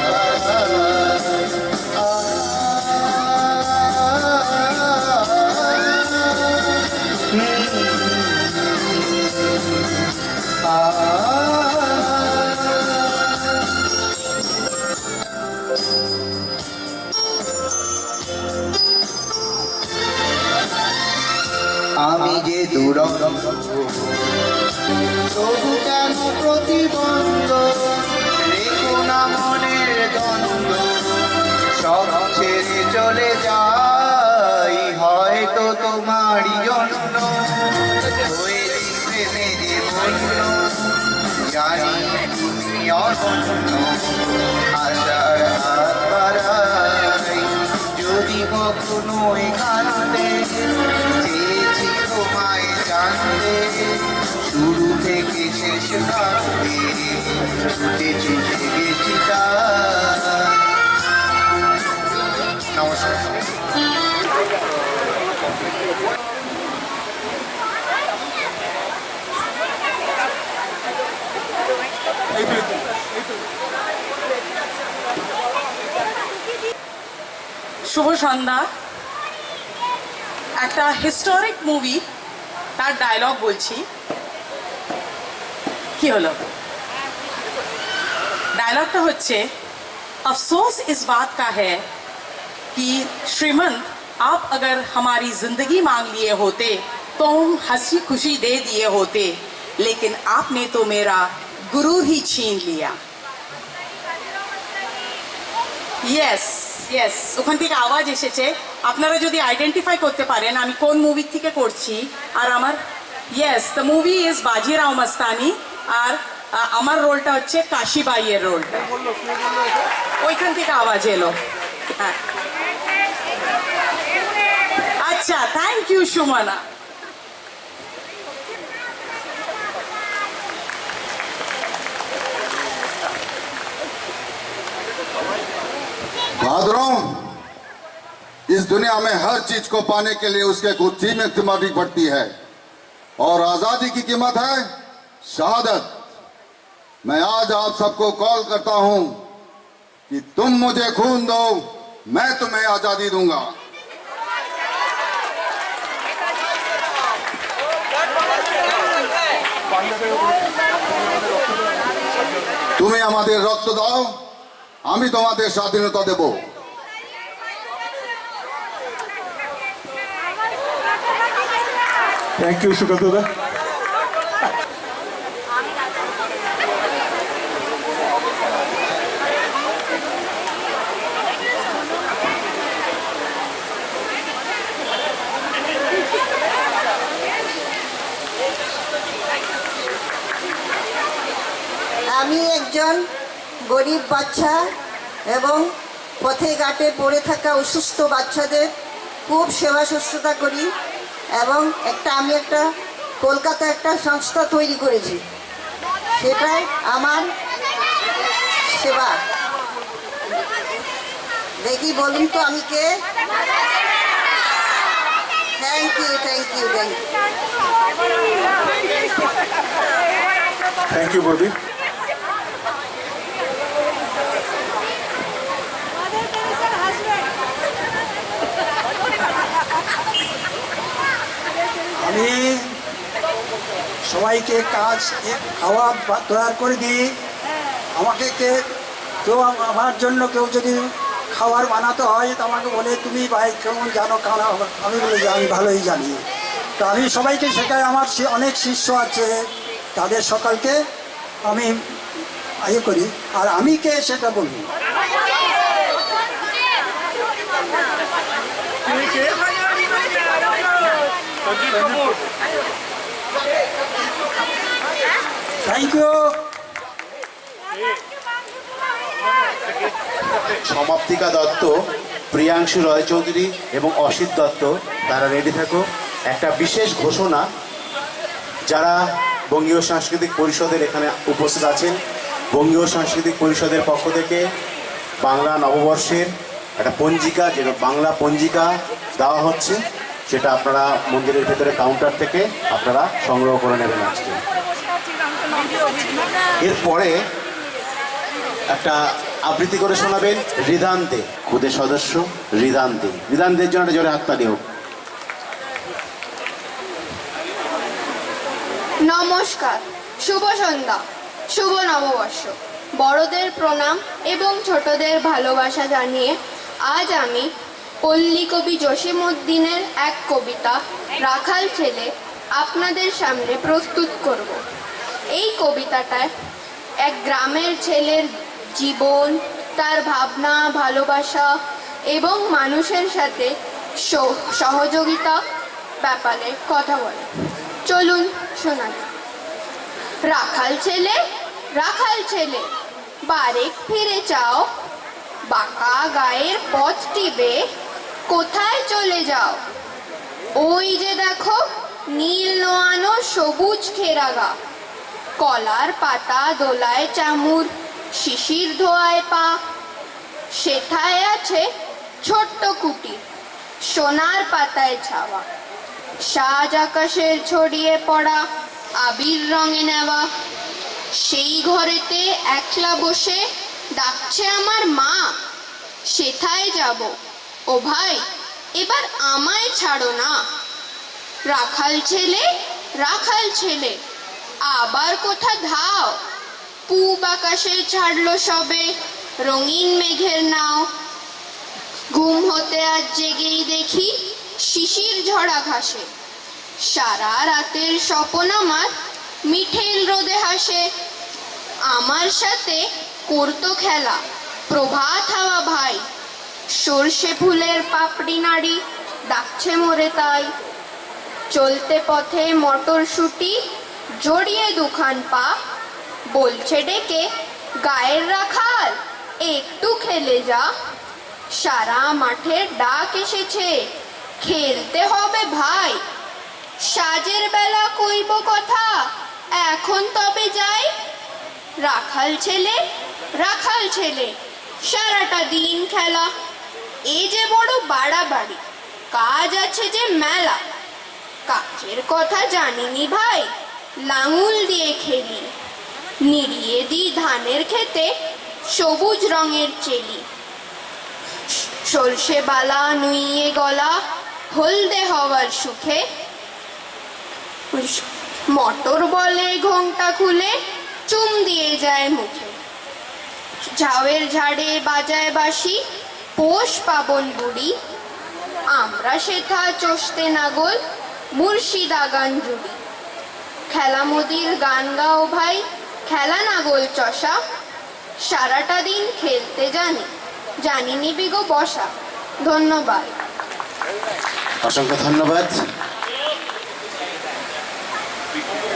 আমি যে দুরন্ত তবু কেন প্রতিবন্ধ রেখো না মনের দ্বন্দ্ব সব ছেড়ে চলে যাই হয়তো তোমারই জন্য হয়েছি প্রেমে যে বন্য জানি তুমি অনন্য আশার হাত বাড়াই যদি কখনো এখানে চেয়েছি তোমায় জানতে শুরু থেকে শেষ প্রান্তে ছুটে ছুটে গেছি নমস্কার। শুভ সন্ধ্যা। একটা হিস্টোরিক মুভি তার ডায়লগ বলছি। কি হলো? डायलॉग হচ্ছে अफसोस इस बात का है कि श्रीमंत आप अगर हमारी जिंदगी मांग लिए होते तो हम हंसी खुशी दे दिए होते लेकिन आपने तो मेरा गुरूर ही छीन लिया। यस यस ওখান থেকে আওয়াজ এসেছে। আপনারা যদি আইডেন্টিফাই করতে পারেন আমি কোন মুভি থেকে করছি। আর আমার yes the movie is Bajirao Mastani আর আমার রোলটা হচ্ছে কাশিবাইয়ের রোলটা। ওইখান থেকে আওয়াজ এলো। হ্যাঁ আচ্ছা থ্যাংক ইউ সুমনা। बहादुरों, इस दुनिया में हर चीज को पाने के लिए उसके कुछ कीमत चुकानी पड़ती है और आजादी की कीमत है शहादत। मैं आज आप सबको कॉल करता हूं कि तुम मुझे खून दो मैं तुम्हें आजादी दूंगा। তুমি আমাদের রক্ত দাও আমি তোমাদের স্বাধীনতা দেব। থ্যাংক ইউ সুকান্ত দা। আমি একজন গরিব বাচ্চা এবং পথে ঘাটে পড়ে থাকা অসুস্থ বাচ্চাদের খুব সেবা শুশ্রূষা করি এবং আমি একটা কলকাতা একটা সংস্থা তৈরি করেছি, সেটাই আমার সেবা। দেখি বলুন তো আমি কে? Thank you thank you thank you thank you বৌদি। আমি সবাইকে কাজ খাওয়া তৈরি করে দিই। আমাকে কেউ আমার জন্য কেউ যদি খাবার বানাতে হয় তো আমাকে বলে তুমি ভাই কেমন জানো খানা, আমি বলি যে আমি ভালোই জানি। তো আমি সবাইকে শেখাই, আমার অনেক শিষ্য আছে, তাদের সকলকে আমি ইয়ে করি। আর আমি কে সেটা বলবো। Thank you. সমাপ্তিকা দত্ত, প্রিয়াংশু রয়চৌধুরী এবং অসিত দত্ত, তারা রেডি থাকো। একটা বিশেষ ঘোষণা, যারা বঙ্গীয় সাংস্কৃতিক পরিষদের এখানে উপস্থিত আছেন, বঙ্গীয় সাংস্কৃতিক পরিষদের পক্ষ থেকে বাংলা নববর্ষের একটা পঞ্জিকা, যেটা বাংলা পঞ্জিকা দেওয়া হচ্ছে, সেটা আপনারা মন্দিরের ভেতরে কাউন্টার থেকে আপনারা সংগ্রহ করে নেবেন আজকে। এরপরে একটা আবৃত্তি করে শোনাবেন রিদান্তে, খুদে সদস্য রিদান্তে। রিদান্তের জন্য একটা জোরে হাততালি হোক। নমস্কার, শুভ সন্ধ্যা, শুভ নববর্ষ। বড়দের প্রণাম এবং ছোটদের ভালোবাসা জানিয়ে আজ আমি পল্লী কবি জসীমউদ্দিনের এক কবিতা রাখাল ছেলে আপনাদের সামনে প্রস্তুত করব। এই কবিতাটায় এক গ্রামের ছেলের জীবন, তার ভাবনা, ভালোবাসা এবং মানুষের সাথে সহযোগিতা ব্যাপারে কথা বলে। চলুন শোনা যাক। রাখাল ছেলে, রাখাল ছেলে, বারেক ফিরে চাও, বাঁকা গায়ের পথ টিপে কোথায় চলে যাও? ওই যে দেখো নীল নোয়ানো সবুজ ঘেরাগা, কলার পাতা দোলায় চামুর, শিশির ধোয়ায় পা, সেথায় আছে ছোট্ট কুটির, সোনার পাতায় ছাওয়া, সাজ আকাশের ছড়িয়ে পড়া আবির রঙে নেওয়া। সেই ঘরেতে একলা বসে ডাকছে আমার মা, সেথায় যাব, ও ভাই এবার আমায় ছাড়ো না। রাখাল ছেলে, রাখাল ছেলে, আবার কোথা ধাও? পূব আকাশে ছাড়লো সবে রঙিন মেঘের নাও। ঘুম হতে আজ জেগেই দেখি শিশির ঝরা ঘাসে, সারা রাতের স্বপন আমার মিঠেল রোদে হাসে। আমার সাথে করতো খেলা প্রভাত হাওয়া ভাই, সর্ষে ফুলের পাপড়ি নাড়ি ডাকছে মোরে তাই। চলতে পথে মটরশুঁটি জড়িয়ে দুখান পা, বলছে ডেকে গায়ের রাখাল একটু খেলে যা। সারা মাঠের ডাক এসেছে খেলতে হবে ভাই, সাজের বেলা কইব কথা এখন তবে যাই। রাখাল ছেলে, রাখাল ছেলে, সারাটা দিন খেলা, এ যে বড় বাড়াবাড়ি, কাজ আছে যে মেলা। কাজের কথা জানিনি ভাই, লাঙুল দিয়ে খেলি, নিড়িয়ে দিই ধানের খেতে সবুজ রঙের চেলি। সর্ষে বালা নুইয়ে গলা হলদে হওয়ার সুখে, মটর বলে ঘোমটা খুলে চুম দিয়ে যায় মুখে। ঝাউয়ের ঝাড়ে বাজায় বাঁশি পৌষ পাবন বুড়ি, আমরা সেথা চষতে নাগল মুর্শিদা গান জুড়ি। খেলা মোদির গান গাও ভাই, খেলা নাগল চষা, সারাটা দিন খেলতে জানি, জানি নিবি গো বসা। ধন্যবাদ। অসংখ্য ধন্যবাদ। জীবনে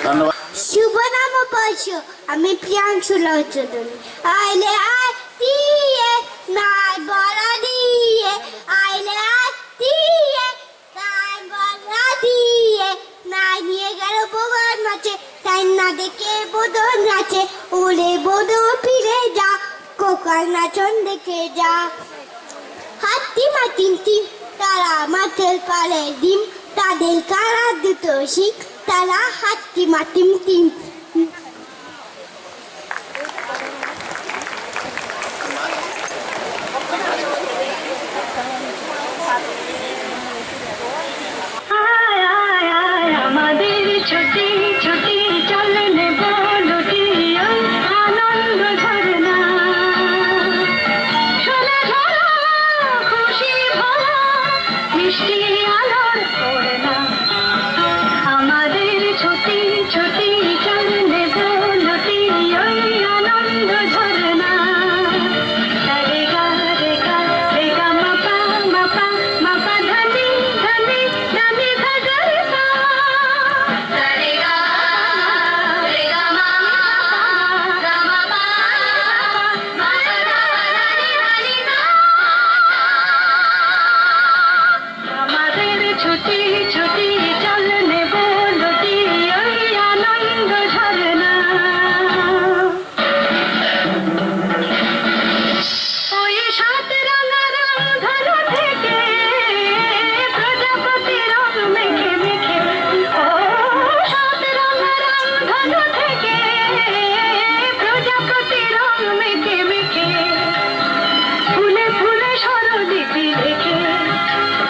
ধন্যবাদ। শুভ নববর্ষ, আমি প্রিয়াংশু লচদনী। আইলে আয় দিয়ে নাই বলা দিয়ে, আইলে আয় দিয়ে নাই বলা দিয়ে, নাই নিয়ে গেল বগর নাচে, তাই না দেখে বদর নাচে, উড়ে বদর ফিরে যা, কোকার নাচন দেখে যা। হাতি মাতিম টিম, তারা মাঠের পালে ডিম, তাদের কারা দুটো শিখ, তারা হাতি মাতিম টিম। আমাদের ছুটি ছুটি চল নেব লুটি আনন্দ ঝরনা, শোনা ঝরা খুশি ভরা মিষ্টি আলোর করোনা। আমাদের ছুটি ছুটি চল নেব লুটি আনন্দ ঝরনা। রে গা রে গা রে গা মাপা মাপা মাপা ধানি ধানি ধানি ধাগার পা। রে গা রে গা মামা গা মাপা মাপা ধানি ধানি ধা। আমাদের ছুটি ছুটি চল নেব লুটি আনন্দ ঝরনা। ওই সাত রাঙা রংধনু থেকে প্রজাপতি রং মেখে মেখে, ও সাত রাঙা রংধনু থেকে প্রজাপতি রং মেখে মেখে, ফুলে ফুলে স্বরলিপি লেখে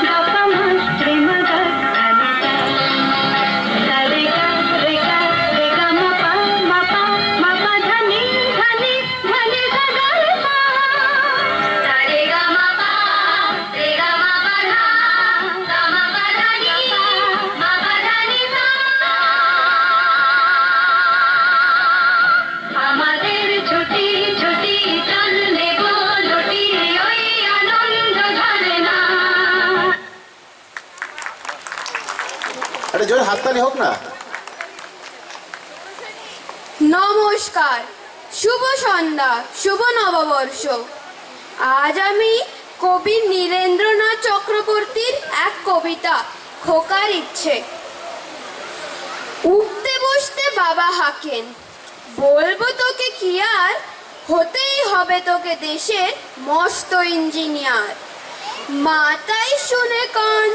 গাপা মাস্ত্রী মগা ধানিটা। রে গা রে গা রে গা মাপা মাপা মাপা ধানি ধানি ধানি ধাগার পা। রে গা মাপা রে গা মাপা ধা গা মাপা ধানি মাপা ধানি ধা। আমাদের ছুটি ছুটি চল নেব লুটি ওই আনন্দ ঝরনা। আরে জোরে হাততালি হোক না। নমস্কার, শুভ সন্ধ্যা, শুভ নববর্ষ। আজ আমি কবি নীরেন্দ্রনাথ চক্রবর্তীর এক কবিতা খোকার ইচ্ছে। উঠতে বসতে বাবা হাঁকেন, বলবো তোকে কি আর, হতেই হবে তোকে দেশের মস্ত ইঞ্জিনিয়ার। মাতাই শুনে কান,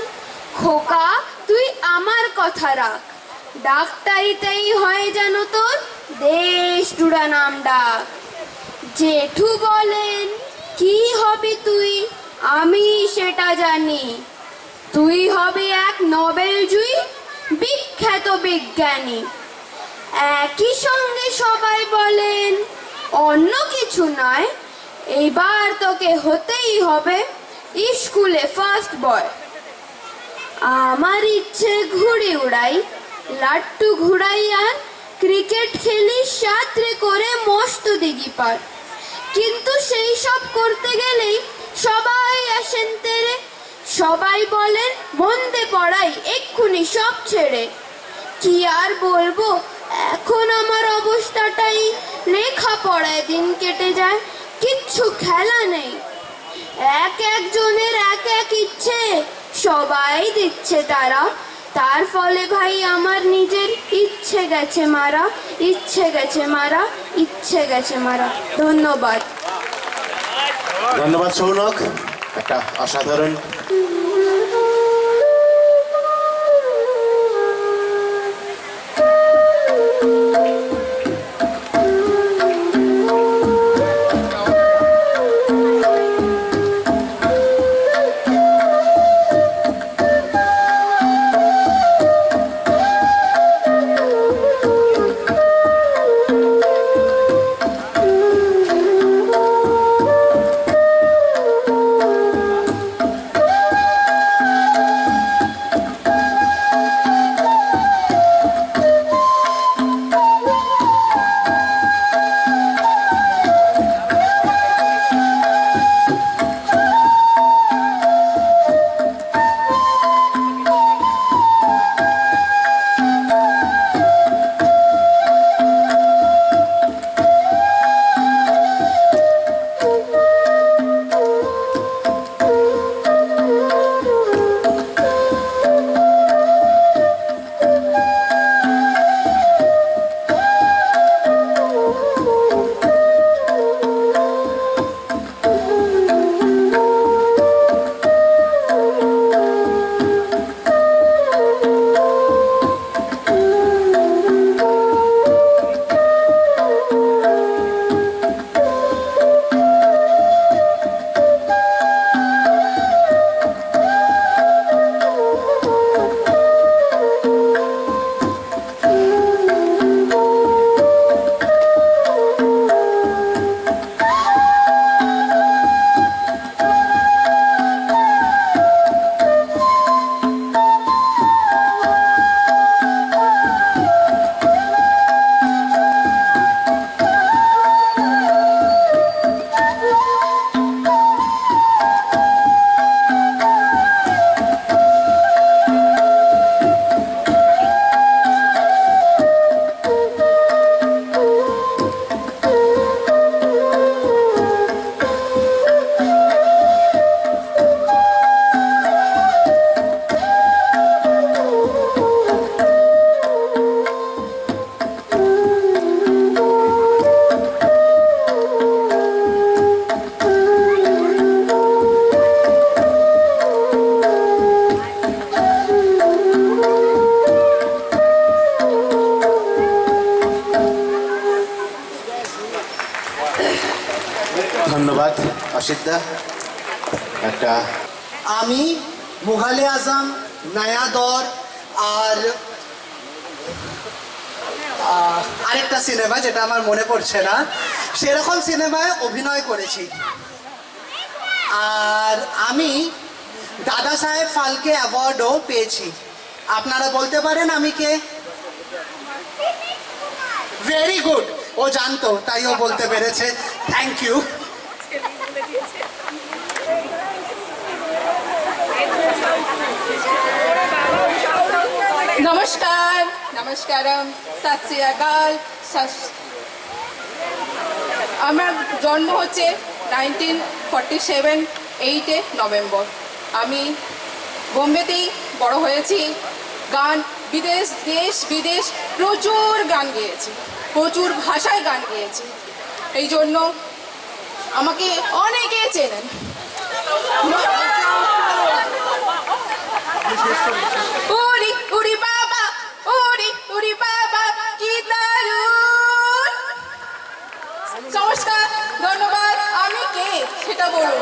খোকা তুই আমার কথা রাখ, ডাক্তারিতেই হয় যেন তোর দেশ জুড়া নাম ডাক। জেঠু বলেন কি হবি তুই, আমি সেটা জানি, তুই হবি এক নোবেল জয়ী বিখ্যাত বিজ্ঞানী। একই সঙ্গে সবাই বলেন অন্য কিছু নয়, এইবার তোকে হতেই হবে স্কুলে ফার্স্ট বয়। আমার ইচ্ছে ঘুড়ি উড়াই, লাট্টু ঘুরাই আর ক্রিকেট খেলি সাঁতরে করে মস্ত দিঘি পার। কিন্তু সেই সব করতে গেলেই সবাই আসেন তেরে, সবাই বলেন বন্দে পড়াই এক্ষুনি সব ছেড়ে। কি আর বলবো, এখন আমার অবস্থাটাই, লেখাপড়ায় দিন কেটে যায়, কিচ্ছু খেলা নেই। এক একজনের এক এক ইচ্ছে, সবাই দিচ্ছে তারা, তার ফলে ভাই আমার নিজের ইচ্ছে গেছে মারা, ইচ্ছে গেছে মারা, ইচ্ছে গেছে মারা। ধন্যবাদ। ধন্যবাদ সৌনক, একটা অসাধারণ অসিদ্ধা একটা আমি মুঘলে আজম, নয়া দর আর আরেকটা সিনেমা যেটা আমার মনে পড়ছে না, সেরকম সিনেমায় অভিনয় করেছি। আর আমি দাদা সাহেব ফালকে অ্যাওয়ার্ডও পেয়েছি। আপনারা বলতে পারেন আমি কে? ভেরি গুড, ও জানতো তাই ও বলতে পেরেছে। Thank you. নমস্কার, নমস্কারম, সত শ্রী আকাল। আমার জন্ম হচ্ছে 1947 8 নভেম্বর। আমি বোম্বেতেই বড় হয়েছি। গান বিদেশ, দেশ বিদেশ প্রচুর গান গেয়েছি, প্রচুর ভাষায় গান গেয়েছি। এই জন্য আমাকে অনেকে চেনেন। উড়ি উড়ি বাবা, উড়ি উড়ি বাবা, কি দারুণ। নমস্কার, ধন্যবাদ। আমি কে সেটা বলুন।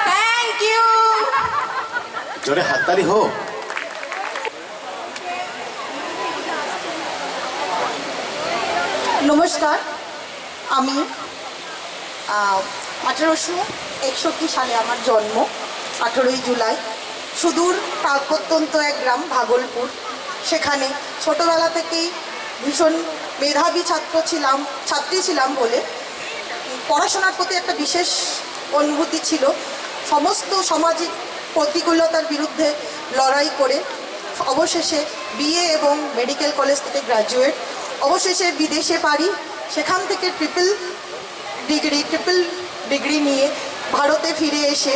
Thank you. জোরে হাততালি হোক। নমস্কার, আমি 1861 সালে আমার জন্ম, 18ই জুলাই। সুদূর প্রাক প্রত্যন্ত এক গ্রাম ভাগলপুর। সেখানে ছোটবেলা থেকেই ভীষণ মেধাবী ছাত্রী ছিলাম বলে পড়াশোনার প্রতি একটা বিশেষ অনুভূতি ছিল। সমস্ত সামাজিক প্রতিকূলতার বিরুদ্ধে লড়াই করে অবশেষে বিএ এবং মেডিকেল কলেজ থেকে গ্র্যাজুয়েট, অবশেষে বিদেশে পাড়ি। সেখান থেকে ট্রিপল ডিগ্রি নিয়ে ভারতে ফিরে এসে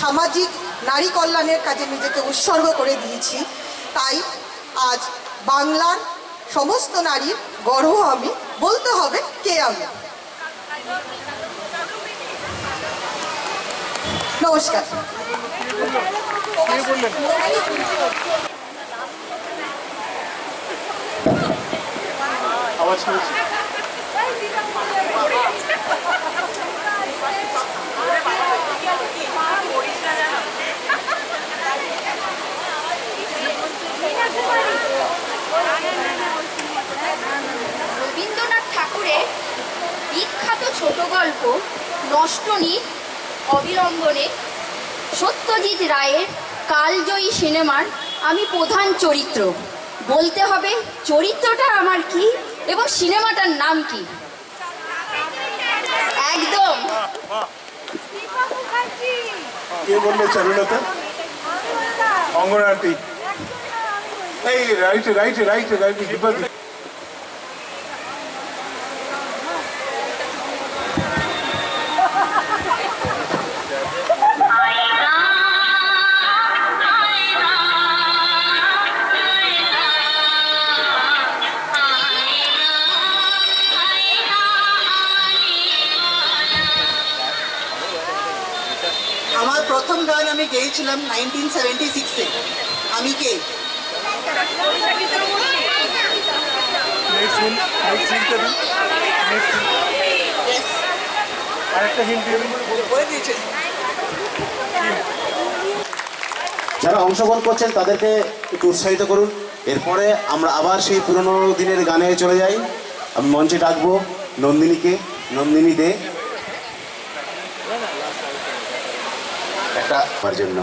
সামাজিক নারী কল্যাণের কাজে নিজেকে উৎসর্গ করে দিয়েছি। তাই আজ বাংলার সমস্ত নারীর গর্ব আমি বলতে হবে কে আমি। নমস্কার। রবীন্দ্রনাথ ঠাকুরের বিখ্যাত ছোট গল্প নষ্টনীর অবিলম্বনে সত্যজিৎ রায়ের কালজয়ী সিনেমার আমি প্রধান চরিত্র। বলতে হবে চরিত্রটা আমার কি এবং সিনেমাটার নাম কি। একদম। কে বললে চারুলতা? অঙ্গনা আন্টি। এই রাইট রাইট রাইট রাইট বিপদ। আমার প্রথম গান আমি গেয়েছিলাম 1976-এ। আমি কে? যারা অংশগ্রহণ করছেন তাদেরকে একটু উৎসাহিত করুন। এরপরে আমরা আবার সেই পুরনো দিনের গানে চলে যাই। আমি মঞ্চে ডাকবো নন্দিনীকে, নন্দিনী দে একটা আমার জন্য।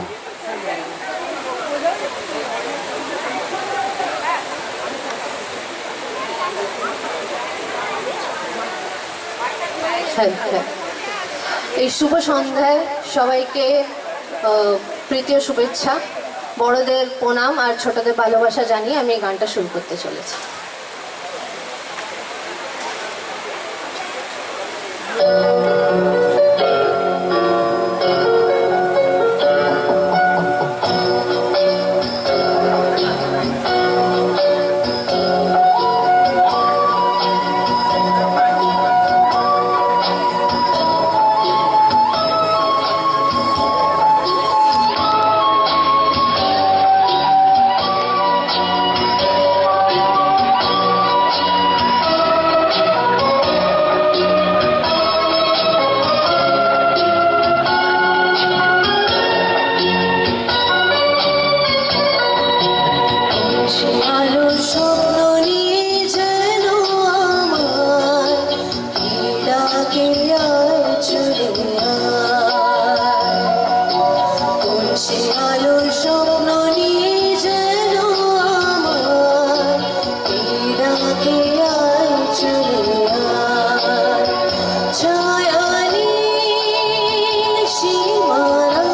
এই শুভ সন্ধ্যায় সবাইকে প্রীতীয় শুভেচ্ছা, বড়দের প্রণাম আর ছোটদের ভালোবাসা জানিয়ে আমি এই গানটা শুরু করতে চলেছি। আলো স্বপ্ন নিয়ে যেন আমার ডাকে আয় চলে কোন সে আলো স্বপ্ন নিয়ে যেন আমার ডাকে আয় চলে ছায়ানি সীমানা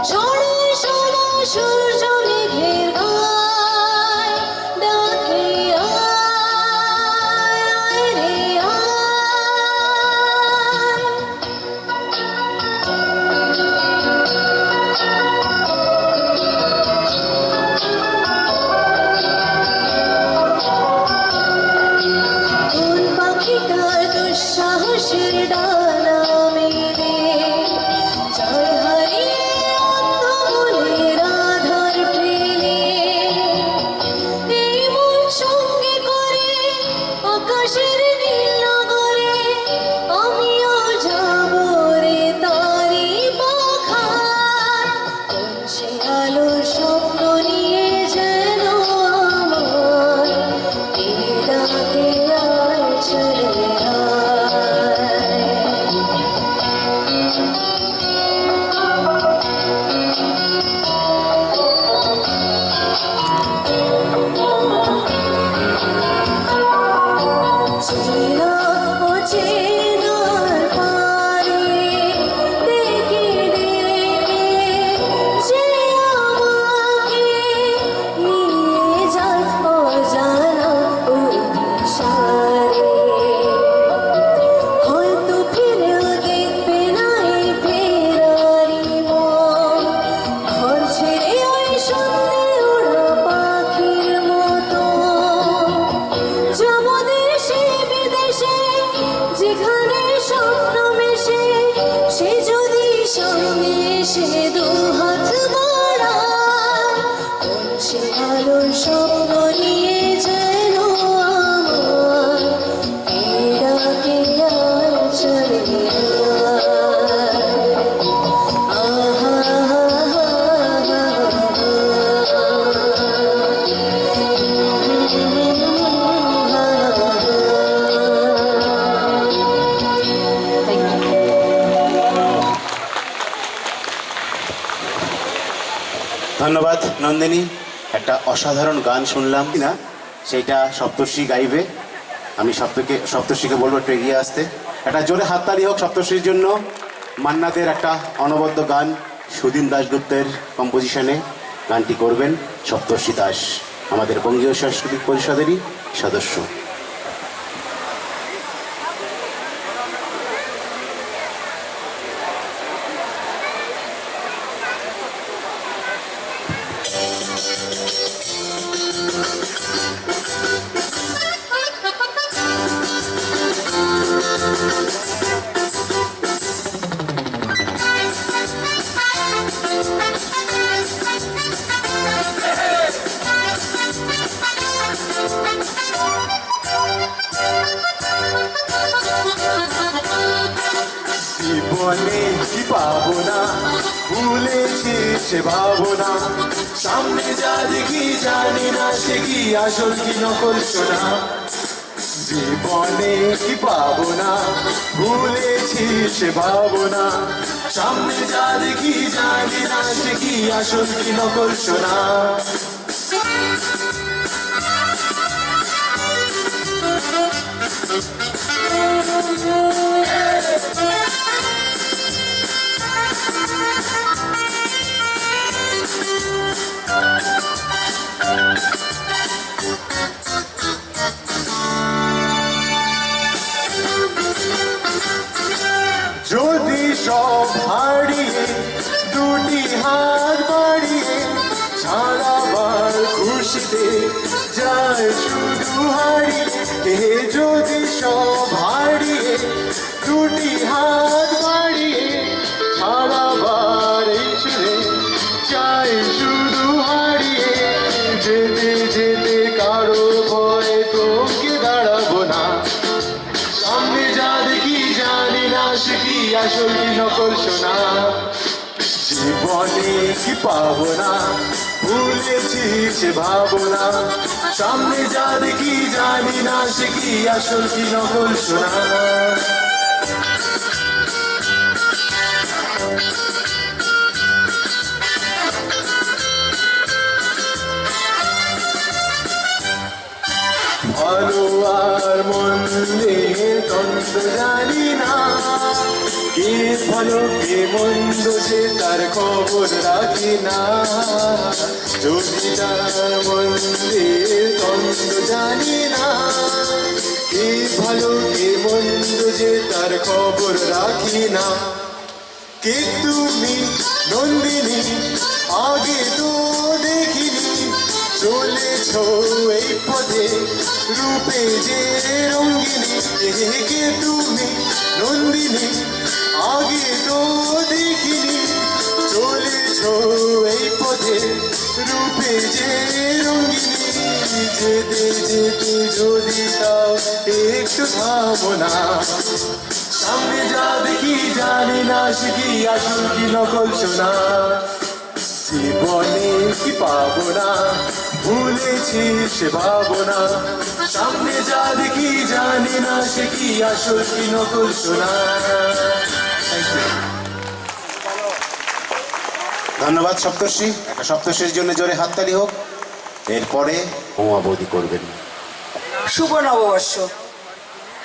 ছড়ে সোনা সূর্য মেঘের গায় ডাকে আয় রে কোন পাখিটার দুঃসাহসের ডানা মেলে যায় হারিয়ে অন্ধ মনের আধার ফেলে এই মন সঙ্গে করে আকাশের নীল নগরে আমিও যাব রে তারি পাখায় কোন সে আলোর স্বপ্ন নিয়ে যেন আমার ডাকে আয় চলে চেনা অচেনার পারে ডেকে ডেকে যে আমাকে নিয়ে যায় অজানা অভিসারে হয়তো ফিরেও দেখবে না এই ফেরারি মন ঘর ছেড়ে ওই সন্ধ্যে ওড়া পাখির মতো যাবো দেশে বিদেশে যেখানে স্বপ্ন মেশে সে যদি সামনে এসে দু হাত বাড়ায় কোন সে আলোর স্বপ্ন নিয়ে যেন আমার ডাকে আয় চলে ধন্যবাদ নন্দিনী, একটা অসাধারণ গান শুনলাম না, সেইটা সপ্তর্ষি গাইবে। আমি সপ্তর্ষিকে বলবো একটু এগিয়ে আসতে। একটা জোরে হাততালি হোক সপ্তর্ষির জন্য। মান্নাদের একটা অনবদ্য গান সুদিন দাশগুপ্তের কম্পোজিশনে গানটি করবেন সপ্তর্ষি দাস, আমাদের বঙ্গীয় সাংস্কৃতিক পরিষদেরই সদস্য। জীবনে কি পাবো না ভুলেছি সে ভাবনা, সামনে যা দেখি জানি না সে কি আসল কি নকল শোনা। জীবনে কি পাবো না ভুলেছি সে ভাবনা, সামনে যা দেখি জানি না সে কি আসল কি নকল শোনা। যদি সব হারিয়ে দুটি হাত বাড়িয়ে ছাড়াবার খুশিতে যায় শুধু হারিয়ে, যদি সব হারিয়ে দুটি হাত বাড়িয়ে ছাড়াবার ছুড়ে যায় শুধু হারিয়ে, যেতে যেতে কারো ভয়ে তোকে দাঁড়াবো না, সামনে যা দেখি জানি না সে কি আসল কি নকল শোনা। জীবনে কি পাবো না ভুল ভুলেছিস ভাবনা সামনে যা দেখি জানি না সে কি আসল কি নকল শোনা ভালো আর মন্দের দ্বন্দ্ব জানি না কে ভালো কে মন্দ যে তার খবর রাখি না যদি তার মন্দের দ্বন্দ্ব জানি না কে ভালো কে মন্দ যে তার খবর রাখি না কে তুমি নন্দিনী আগে তো দেখিনি চলেছ এই পথে রূপে যে রঙ্গিনী কে তুমি নন্দিনী আগে তো দেখিনি চলেছ এই পথে রূপে যে রঙ্গিনী যেতে যেতে যদি তাও একটু থামো না সামনে যা দেখি জানি না সে কি আসল কি নকল শোনা জীবনে কি পাবো না ভুলেছি সে ভাবনা সামনে যা দেখি জানি না সে কি আসল কি নকল শোনা ধন্যবাদ সপ্তর্ষি। একটা সপ্তর্ষির জন্য জোরে হাততালি হোক। এরপরে উমা বৌদি করবেন। শুভ নববর্ষ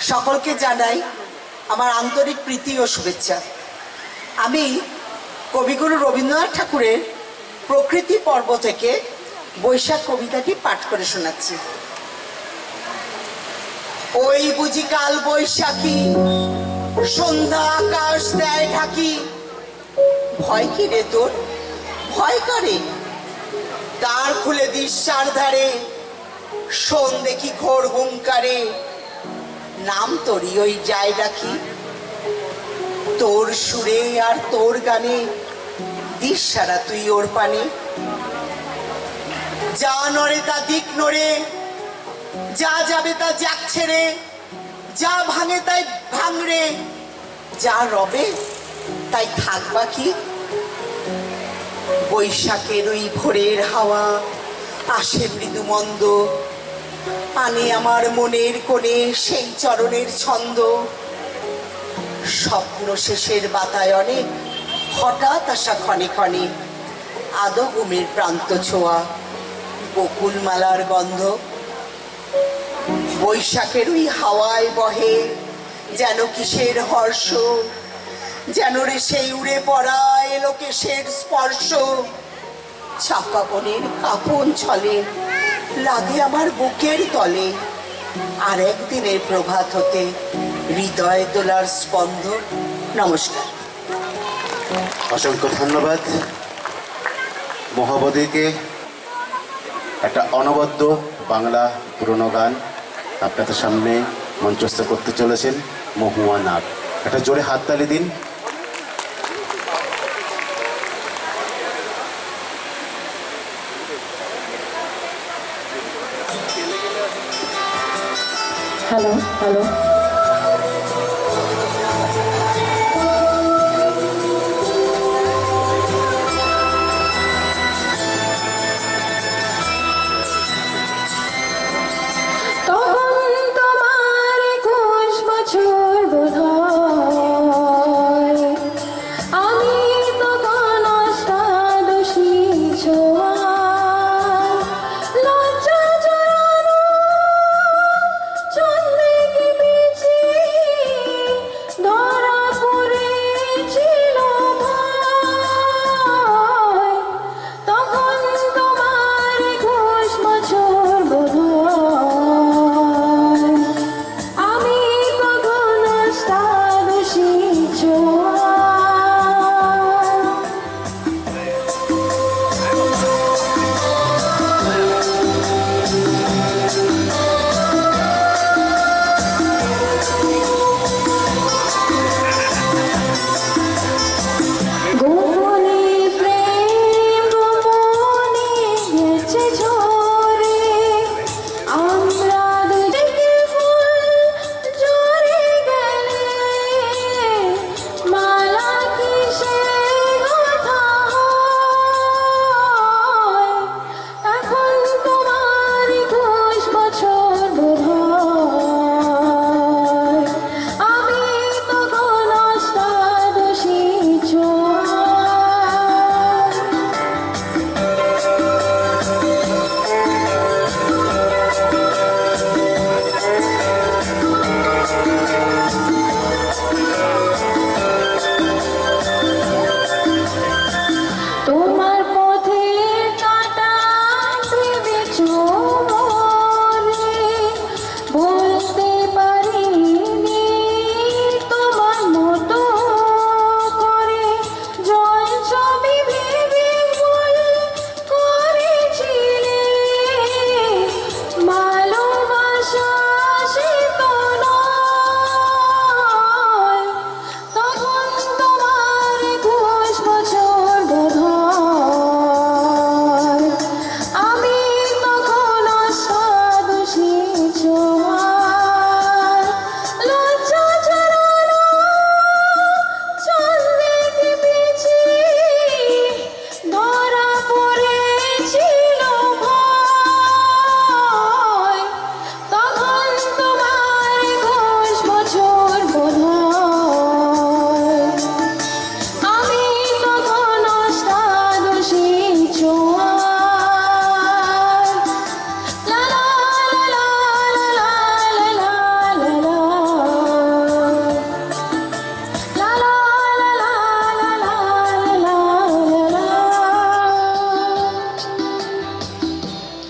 সকলকে জানাই আমার আন্তরিক প্রীতি ও শুভেচ্ছা। আমি কবিগুরু রবীন্দ্রনাথ ঠাকুরের প্রকৃতি পর্ব থেকে বৈশাখ কবিতাটি পাঠ করে শোনাচ্ছি। ওই বুঝি কাল বৈশাখী সন্ধ্যা আকাশ দেয় ঢাকি ভয় কি রে তোর ভয় করে দ্বার খুলে দিশার ধারে শোন দেখি ঘোর হুঙ্কারে নাম তোরই ওই যায় ডাকি তোর সুরে আর তোর গানে দিশারা তুই ওর পানে যা নড়ে তা দিক নড়ে যা যাবে তা যাক ছেড়ে যা ভাঙে তাই ভাঙরে যা রবে তাই থাকবা কি বৈশাখের ওই ভোরের হাওয়া আসে মৃদু মন্দ আনে আমার মনের কোণে সেই চরণের ছন্দ স্বপ্ন শেষের বাতায়নে হঠাৎ আসা ক্ষণে ক্ষণে আদো ঘুমের প্রান্ত ছোঁয়া বকুল মালার গন্ধ বৈশাখের ওই হাওয়ায় বহে যেন কিসের হর্ষ যেন রে সেই উড়ে পড়া এলো কেশের স্পর্শ চাপা বনের কাপন ছলে লাগে আমার বুকের তলে আর একদিনের প্রভাত হতে হৃদয় দোলার স্পন্দ। নমস্কার। অসংখ্য ধন্যবাদ মহাবদীকে। একটা অনবদ্য বাংলা পুরনো গান আপনাদের সামনে মঞ্চস্থ করতে চলেছেন মহুয়া নাগ। একটা জোরে হাততালি দিন। হ্যালো হ্যালো চন্দ্রে কি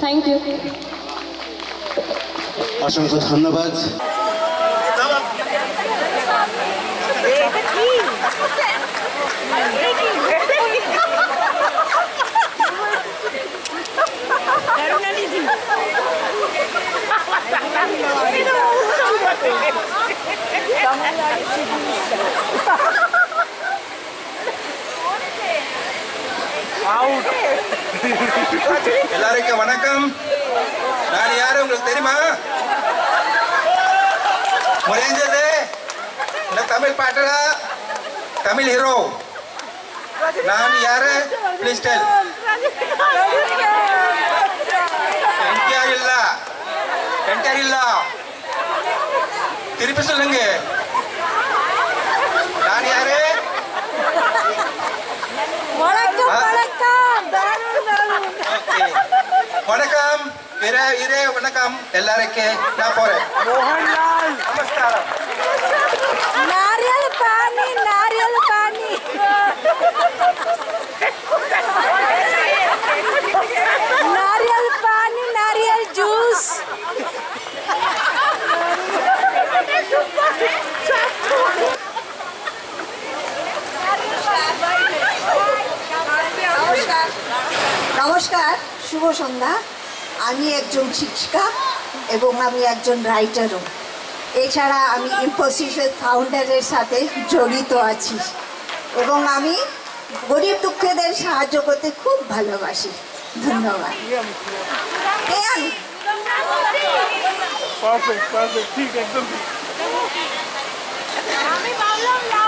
থ্যাংক ইউ। অসংখ্য ধন্যবাদ। எல்லாருக்கும் வணக்கம். நான் யாரு உங்களுக்கு தெரியுமா? முடிஞ்சது இந்த தமிழ் பாட்டுல தமிழ் ஹீரோ. நான் யாரு? Please tell. என்டிஆர் இல்ல, என்டிஆர் இல்ல. திருப்பி சொல்லுங்க. நான் யாரு? வணக்கம் வணக்கம். வணக்கம் இரே வணக்கம் எல்லாருக்கும். நான் போறேன். மோகன்லால் நமஸ்காரம். नारियल पानी नारियल पानी नारियल पानी नारियल जूस নমস্কার, শুভ সন্ধ্যা। আমি একজন শিক্ষিকা এবং আমি একজন রাইটারও। এছাড়া আমি ইনফোসিসের ফাউন্ডারের সাথে জড়িত আছি এবং আমি গরিব দুঃখীদের সাহায্য করতে খুব ভালোবাসি। ধন্যবাদ।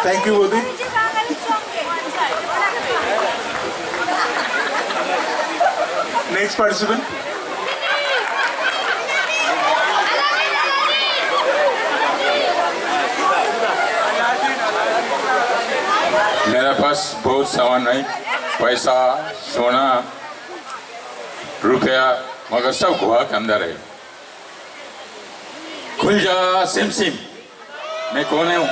থ্যাংক ইউ বৌদি। Next participant. मेरे पास बहुत सामान नहीं, पैसा सोना रुपया, मगर सब गुहा के अंदर है। खुल जा सिम सिम, मैं कौन हूँ?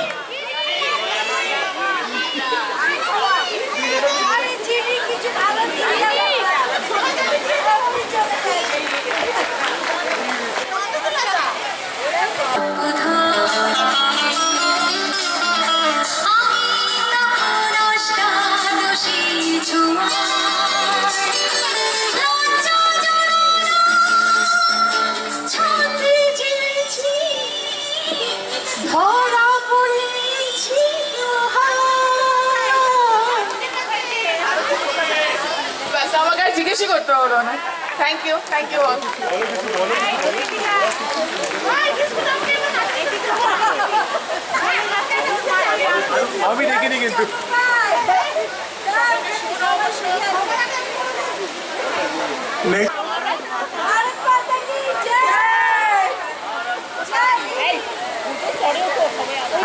জিজ্ঞেসই করতে হলো না। Thank you, thank you. আমি দেখিনি কিন্তু।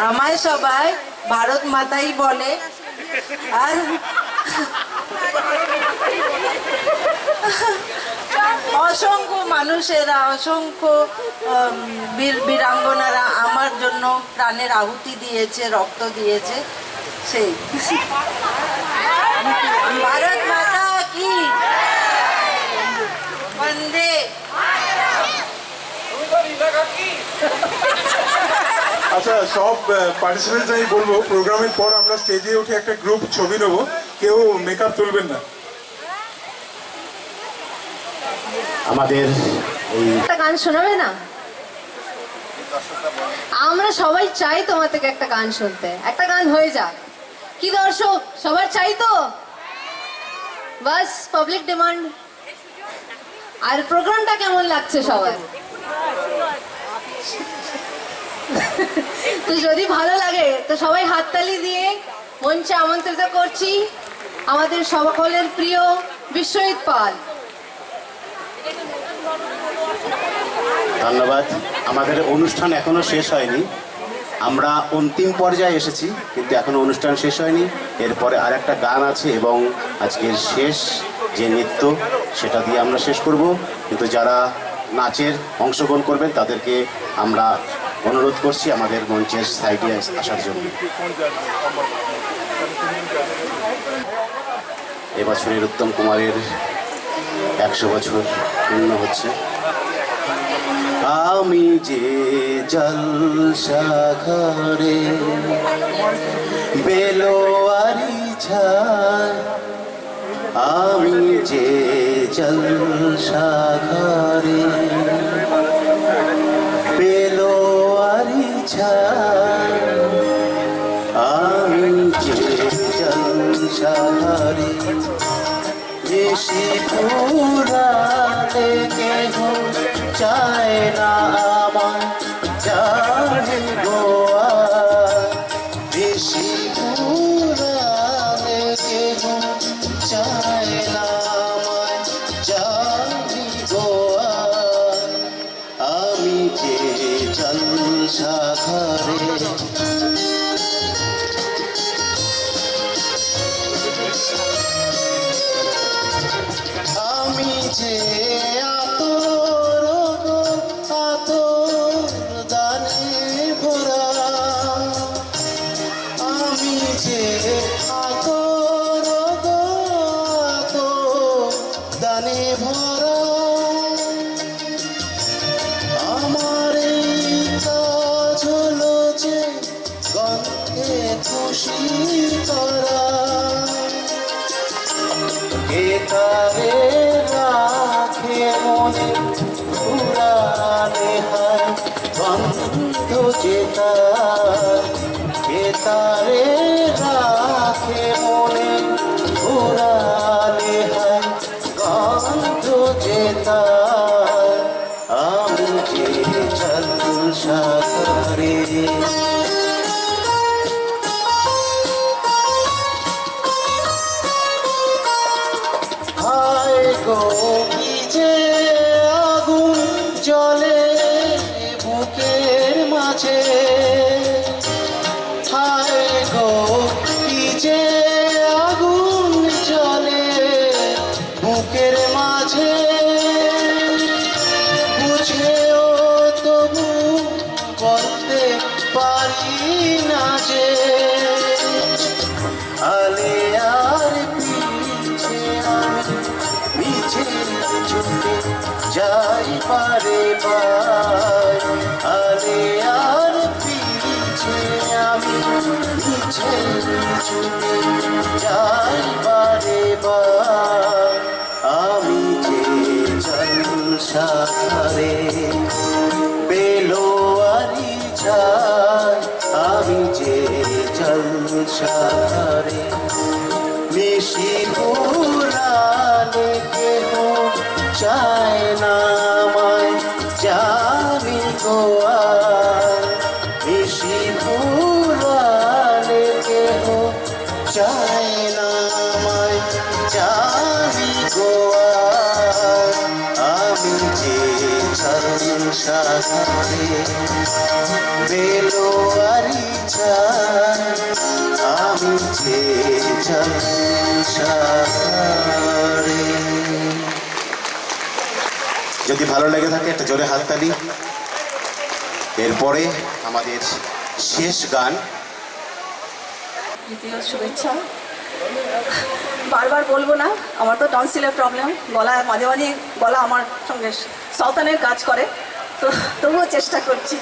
আমায় সবাই ভারত মাতাই বলে, আর অসংখ্য মানুষেরা, অসংখ্য বীরাঙ্গনারা আমার জন্য প্রাণের আহুতি দিয়েছে, রক্ত দিয়েছে। সেই ভারত মাতা কি বন্দে। আচ্ছা, সব পার্টিসিপেন্টস আমি বলবো প্রোগ্রামের পর আমরা স্টেজে উঠে একটা গ্রুপ ছবি নেবো, কেউ মেকআপ তুলবেন না। আমাদের একটা গান শোনাবে না? আমরা সবাই চাই তোমার থেকে একটা গান শুনতে, একটা গান হয়ে যাক। কি দর্শক সবার চাই তো? বাস পাবলিক ডিমান্ড। আর প্রোগ্রামটা কেমন লাগছে সবার? তো যদি ভালো লাগে তো সবাই হাততালি দিয়ে মঞ্চে আমন্ত্রিত করছি আমাদের সকলের প্রিয় বিশ্বজিৎ পাল। ধন্যবাদ। আমাদের অনুষ্ঠান এখনো শেষ হয়নি, আমরা অন্তিম পর্যায়ে এসেছি, কিন্তু এখনো অনুষ্ঠান শেষ হয়নি। এরপরে আর একটা গান আছে এবং আজকের শেষ যে নৃত্য সেটা দিয়ে আমরা শেষ করব। কিন্তু যারা নাচের অংশগ্রহণ করবেন তাদেরকে আমরা অনুরোধ করছি আমাদের মঞ্চের সাইডে আসার জন্য। এবছরের উত্তম কুমারের 100 বছর পূর্ণ হচ্ছে। আমি যে জলসা ঘরে বেলোয়ারি ছায়, আমি যে জলসা ঘরে বেলোয়ারি ছায়, আমি যে জলসা ঘরে বেশি পুরালে কেহ চায় না আমার জানে গোয়া, বেশি পুরালে কেহ চায় না আমার জানি গোয়া, আমি যে জলসা ঘরে আমি যে আতর দানে ভরা, আমি যে আতর দানে ভরা, আমার এই কাজ হলো যে গন্ধে খুশি করা, কেতারে রাখে মনে পুরানে হয় বন্ধ যেতা, কেতারে রাখে মনে পুরানে হয় বন্ধ যেতা, আমি যে জলসা ঘরে গো কি যে আগুন জ্বলে বুকের মাঝে, হায় গো কি যে আগুন জ্বলে বুকের মাঝে, বুঝেও তবু বলতে পারি না যে আলে আর পিছে আমি মিছে ছুটে যাই পারে পার, আলে আর পিছে আমি মিছে ছুটে যাই পারে পার, আমি যে জলসা ঘরে বেলোয়ারি ছায়, আমি যে জলসা ঘরে নিশি পুরানে কেহ চায় না আমায় জানি গোয়া, নিশি পুরানে কেহ চায় না আমায় জানি গোয়া, আমি যে জলসা ঘরে বেলোয়ারি ছায়, আমি যে জলসা ঘরে। যদি ভালো লেগে থাকে একটা জোরে হাততালি। এরপরে আমাদের শেষ গান। দ্বিতীয় শুভেচ্ছা। বারবার বলবো না, আমার তো টনসিলের প্রবলেম, গলা মাঝে মাঝে গলা আমার সঙ্গে সাঁওতালের কাজ করে, তো তবুও চেষ্টা করছি।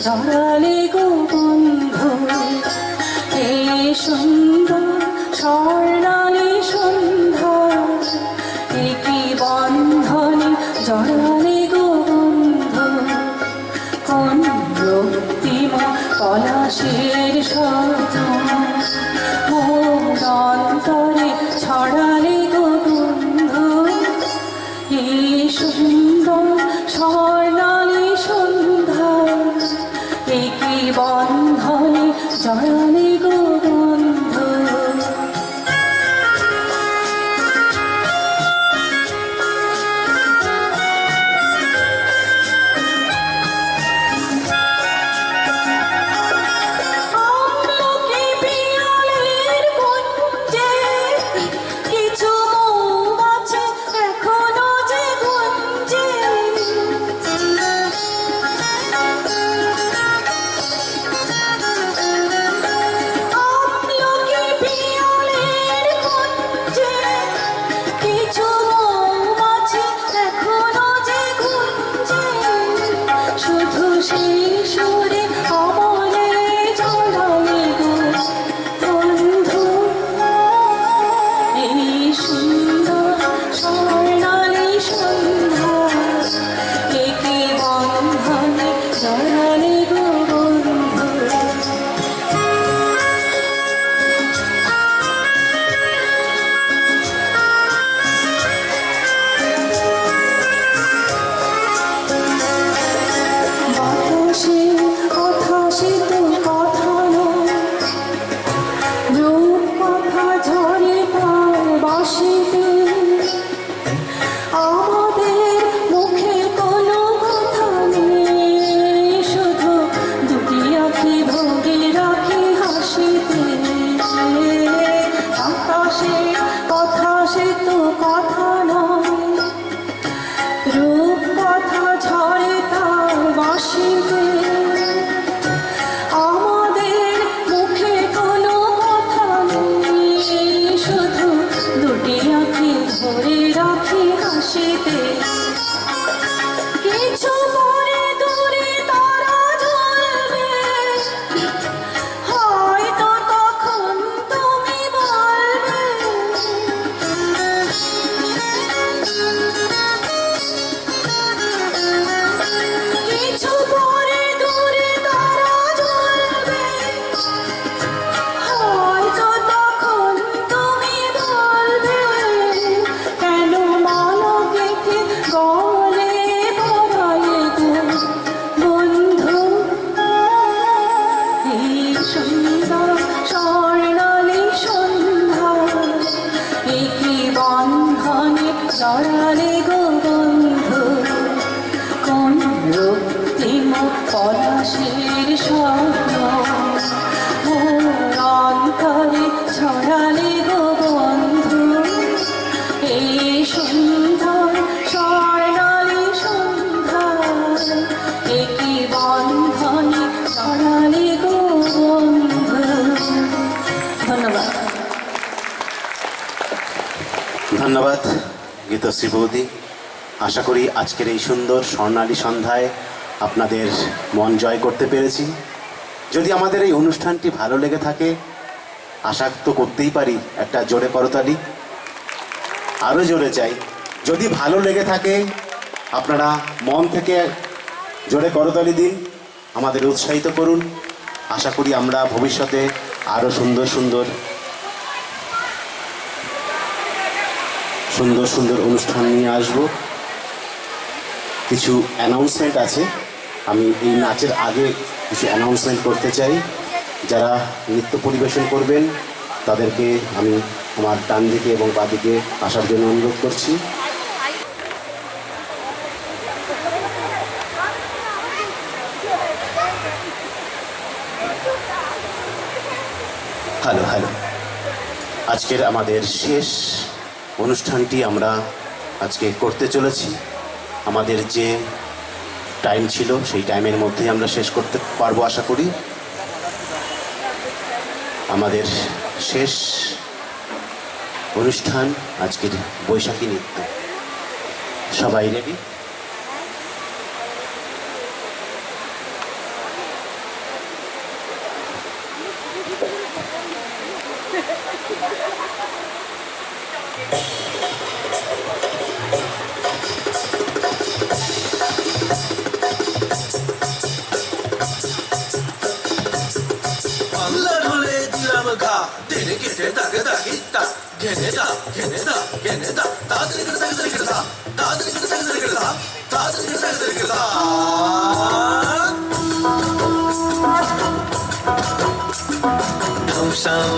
জড়ালে গো বন্ধু এই সুন্দর স্বর্ণালী সন্ধ্যা, কি বন্ধনে জড়ালে গো বন্ধু, কোন রক্তিম পলাশের শব্দ মোর অন্তরে ছড়ালে গো বন্ধু, এই সুন্দর স্বর্ণালী সন্ধ্যা, কি বন্ধনে সুন্দর স্বর্ণালী সন্ধ্যা একই বন্ধনে জড়ালে গো বন্ধু কোন রক্তিম পলাশের স্বপ্ন মোর অন্তরে ছড়ালে গো বন্ধু এই সুন্দর স্বর্ণালী সন্ধ্যা একই বন্ধনে জড়ালে গো বন্ধু। ধন্যবাদ। ধন্যবাদ গীতশ্রী বৌদি। আশা করি আজকের এই সুন্দর স্বর্ণালী সন্ধ্যায় আপনাদের মন জয় করতে পেরেছি। যদি আমাদের এই অনুষ্ঠানটি ভালো লেগে থাকে, আশা তো করতেই পারি একটা জোরে করতালি, আরও জোরে চাই। যদি ভালো লেগে থাকে আপনারা মন থেকে জোরে করতালি দিন, আমাদের উৎসাহিত করুন। আশা করি আমরা ভবিষ্যতে আরও সুন্দর সুন্দর অনুষ্ঠান নিয়ে আসব। কিছু অ্যানাউন্সমেন্ট আছে, আমি এই নাচের আগে কিছু অ্যানাউন্সমেন্ট করতে চাই। যারা নৃত্য পরিবেশন করবেন তাদেরকে আমি আমার ডান দিকে এবং বাঁ দিকে আসার জন্য অনুরোধ করছি। হ্যালো হ্যালো আজকের আমাদের শেষ অনুষ্ঠানটি আমরা আজকে করতে চলেছি। আমাদের যে টাইম ছিল সেই টাইমের মধ্যেই আমরা শেষ করতে পারবো আশা করি। আমাদের শেষ অনুষ্ঠান আজকের বৈশাখী নৃত্য। সবাই রেডি?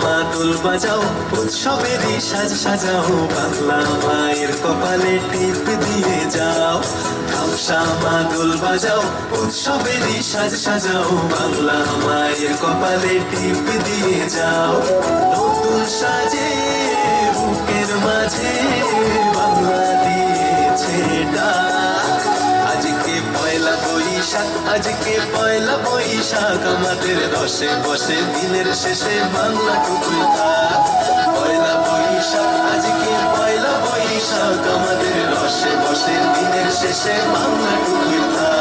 মাদুল বাজাও উৎসবেরই সাজ সাজাও বাংলা মায়ের কপালে টিপ দিয়ে যাও। খামসা মাদুল বাজাও উৎসবেরই সাজ সাজাও বাংলা মায়ের কপালে টিপ দিয়ে যাও। নতুন সাজে বুকের মাঝে বাংলা দিয়েছে ডাক। আজকে পয়লা বৈশাখ, আজকে পয়লা বৈশাখ, আমাদের রসে বসে দিনের শেষে বাংলা টুকুই থাক। পয়লা বৈশাখ, আজকে পয়লা বৈশাখ, আমাদের রসে বসে দিনের শেষে বাংলা টুকুই থাক।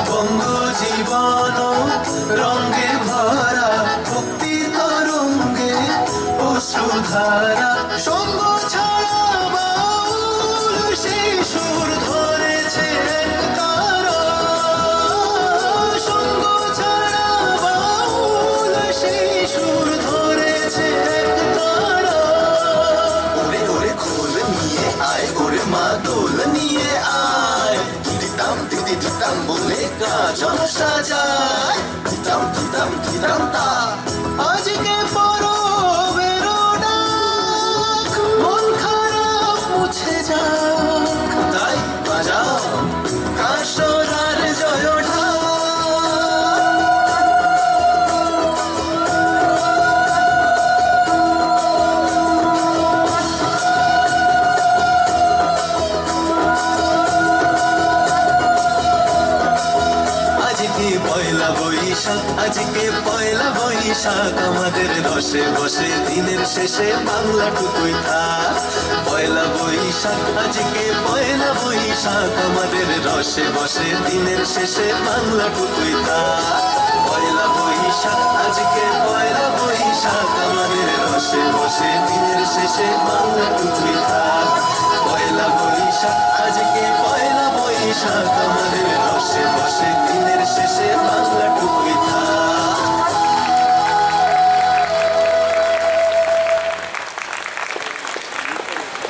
বঙ্গ জীবন রঙে ভরা, ভক্তি তরঙ্গে অশ্রুধারা। সঙ্গ ছাড়া বাউল সেই সুর ধরেছে এক তারা। সঙ্গ ছাড়া বাউল সেই সুর ধরেছে এক তারা। ওরে ওরে খোল নিয়ে আয়, ওরে মা দোল নিয়ে আয়। দিদি দিতাম বলে গাজন সাজায়, দিতাম দিতাম দিতাম তা। আজকে পরবের ডাক, মন খারাপ মুছে যাক। তাই বাজাও কাশরার জয় ঢাক। পয়লা বৈশাখ আজকে পয়লা বৈশাখ আমাদের রসে বসে দিনের শেষে বাংলাটুকুই থাক পয়লা বৈশাখ আজকে পয়লা বৈশাখ আমাদের রসে বসে দিনের শেষে বাংলাটুকুই থাক পয়লা বৈশাখ আজকে পয়লা বৈশাখ আমাদের রসে বসে দিনের শেষে বাংলাটুকুই থাক পয়লা বৈশাখ আজকে পয়লা বৈশাখ আমাদের রসে বসে দিনের শেষে বাংলাটুকুই থাক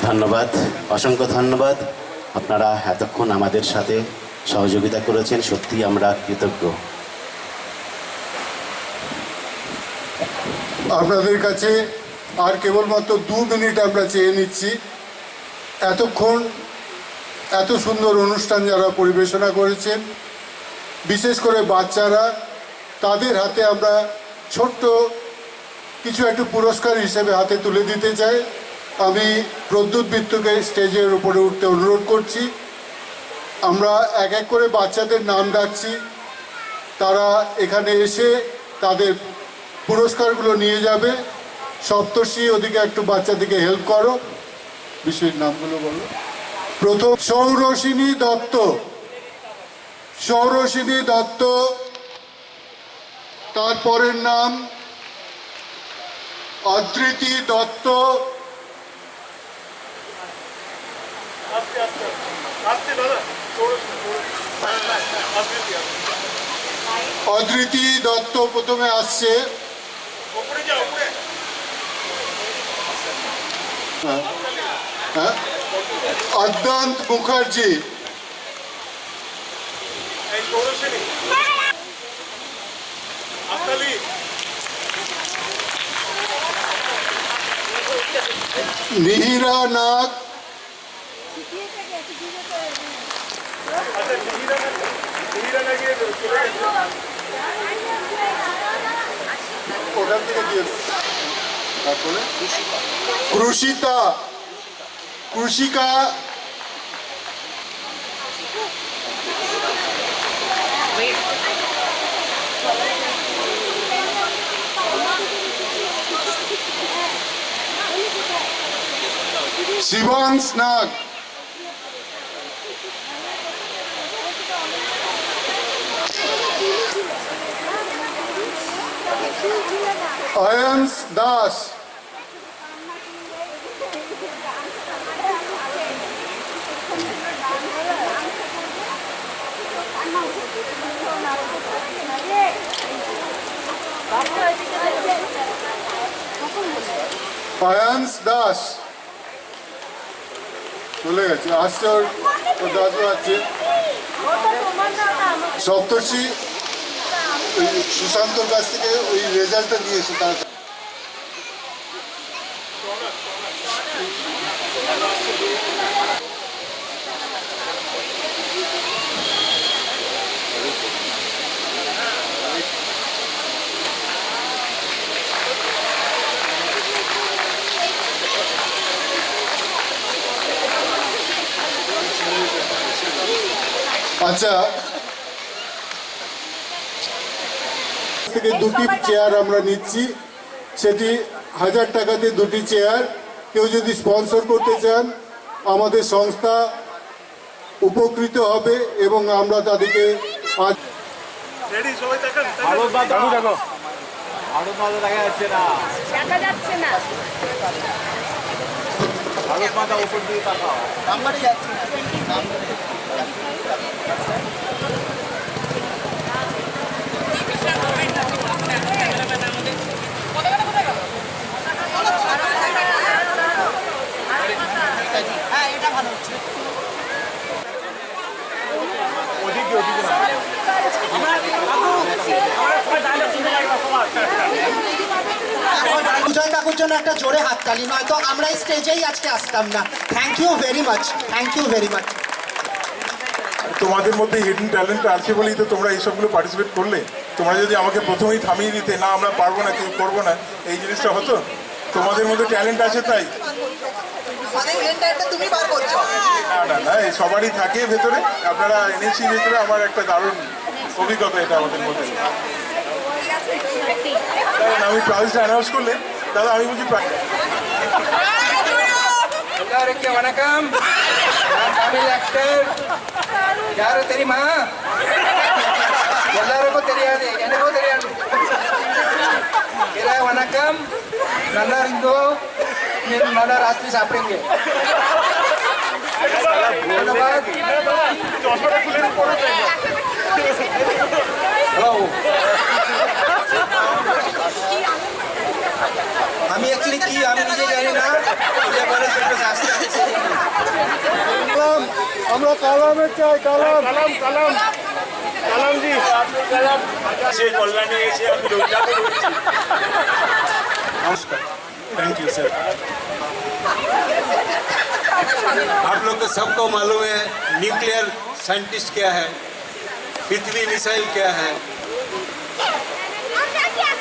ধন্যবাদ, অসংখ্য ধন্যবাদ। আপনারা এতক্ষণ আমাদের সাথে সহযোগিতা করেছেন, সত্যি আমরা কৃতজ্ঞ। আপনাদের কাছে আর কেবলমাত্র 2 মিনিট আমরা চেয়ে নিচ্ছি। এতক্ষণ এত সুন্দর অনুষ্ঠান যারা পরিবেশনা করেছেন, বিশেষ করে বাচ্চারা, তাদের হাতে আমরা ছোট্ট কিছু একটু পুরস্কার হিসেবে হাতে তুলে দিতে চাই। আমি প্রদ্যুৎ বিত্তুকে স্টেজের উপরে উঠতে অনুরোধ করছি। আমরা এক এক করে বাচ্চাদের নাম ডাকছি, তারা এখানে এসে তাদের পুরস্কারগুলো নিয়ে যাবে। সপ্তর্ষি, ওদিকে একটু বাচ্চাদেরকে হেল্প করো, বিষয়ের নামগুলো বলো। প্রথম সৌরসিনী দত্ত, সৌরসিনী দত্ত। তারপরের নাম অদ্রিতি দত্ত, অদ্রিতি দত্ত প্রথমে আসছে। অদ্বন্ত মুখার্জি, মিহিরা নাগ, ওখান থেকে দিয়ে তারপরে ক্রুশিতা, ক্রুশিকা, শিবাংশ নাগ, অয়ন্স দাস, অয়ন্স দাস চলে গেছে, আসছে ওর দাদু আছে। সপ্তর্ষি ওই সুশান্তর কাছ থেকে ওই রেজাল্টটা নিয়ে এসে তার আচ্ছা থেকে 2টি চেয়ার আমরা নিচ্ছি, সেটি 1000 টাকাতে 2টি চেয়ার। কেউ যদি স্পন্সর করতে চান আমাদের সংস্থা উপকৃত হবে এবং আমরা তাদেরকে সুজয় কাকুর জন্য একটা জোরে হাততালি, নয়তো আমরা এই স্টেজেই আজকে আসতাম না। Thank you very much, thank you very much. তোমাদের মধ্যে হিডেন ট্যালেন্ট আছে বলেই তো তোমরা এইসবগুলো পার্টিসিপেট করলে। তোমরা যদি আমাকে প্রথমেই থামিয়ে দিতে, না আমরা পারবো না, কেউ করবো না, এই জিনিসটা হতো। তোমাদের মধ্যে ট্যালেন্ট আছে তাই। না না না, সবারই থাকে ভেতরে, আপনারা এনেছি ভেতরে। আমার একটা দারুণ অভিজ্ঞতা এটা আমাদের মধ্যে। কারণ আমি প্রাইজটা অ্যানাউন্স করলে দাদা আমি বলছি எல்லாருக்கும் வணக்கம். நான் தமிழ் ஆக்டர். யாரு தெரியுமா? எல்லாருக்கும் தெரியாது, எனக்கும் தெரியாது. வணக்கம், நல்லா இருந்தோ, நீங்கள் நல்லா ராத்திரி சாப்பிடுங்க. ধন্যবাদ। হ্যালো, আমি অ্যাকচুয়ালি কি আমি নিজে জানি না, এটা বলে সেটা শাস্তি আছে। আমরা কালামের চাই, কালাম কালাম কালাম কালাম জি কালাম সে কল্যাণে এসে আমি রোজগার করছি। नमस्कार, थैंक यू सर। आप लोग को सबको मालूम है न्यूक्लियर साइंटिस्ट क्या है, पृथ्वी मिसाइल क्या है,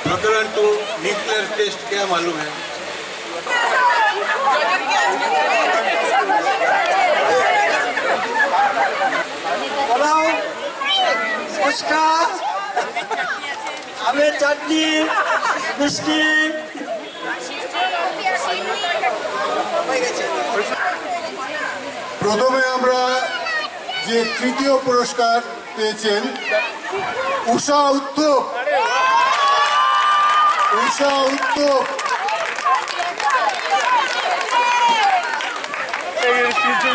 प्रकरण 2 न्यूक्लियर टेस्ट क्या मालूम है। পোলাও, ফুচকা, আমের চাটনি, মিষ্টি। প্রথমে আমরা যে তৃতীয় পুরস্কার পেয়েছেন উষা উত্তপ, উষা উত্তপ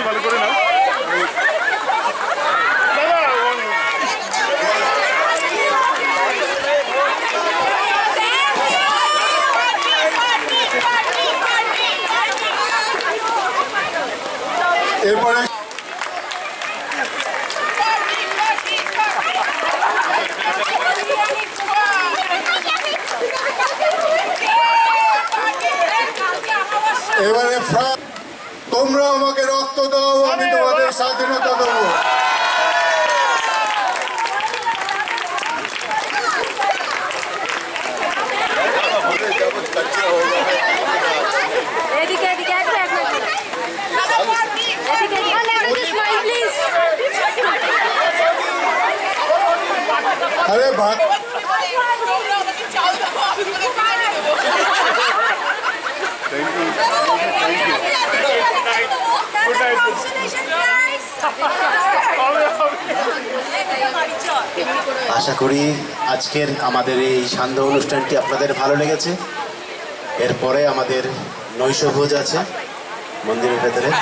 ভালো করে নাও। এরপরে এবারে তোমরা আমাকে রক্ত দাও, আমি তোমাদের স্বাধীনতা দেবো। এদিকে এদিকে এক মিনিট এদিকে এদিকে স্মাইল প্লিজ। আরে ভাত আশা করি আজকের আমাদের এই সান্ধ্য অনুষ্ঠানটি আপনাদের ভালো লেগেছে। এরপরে আমাদের নৈশভোজ আছে মন্দিরের ভেতরে।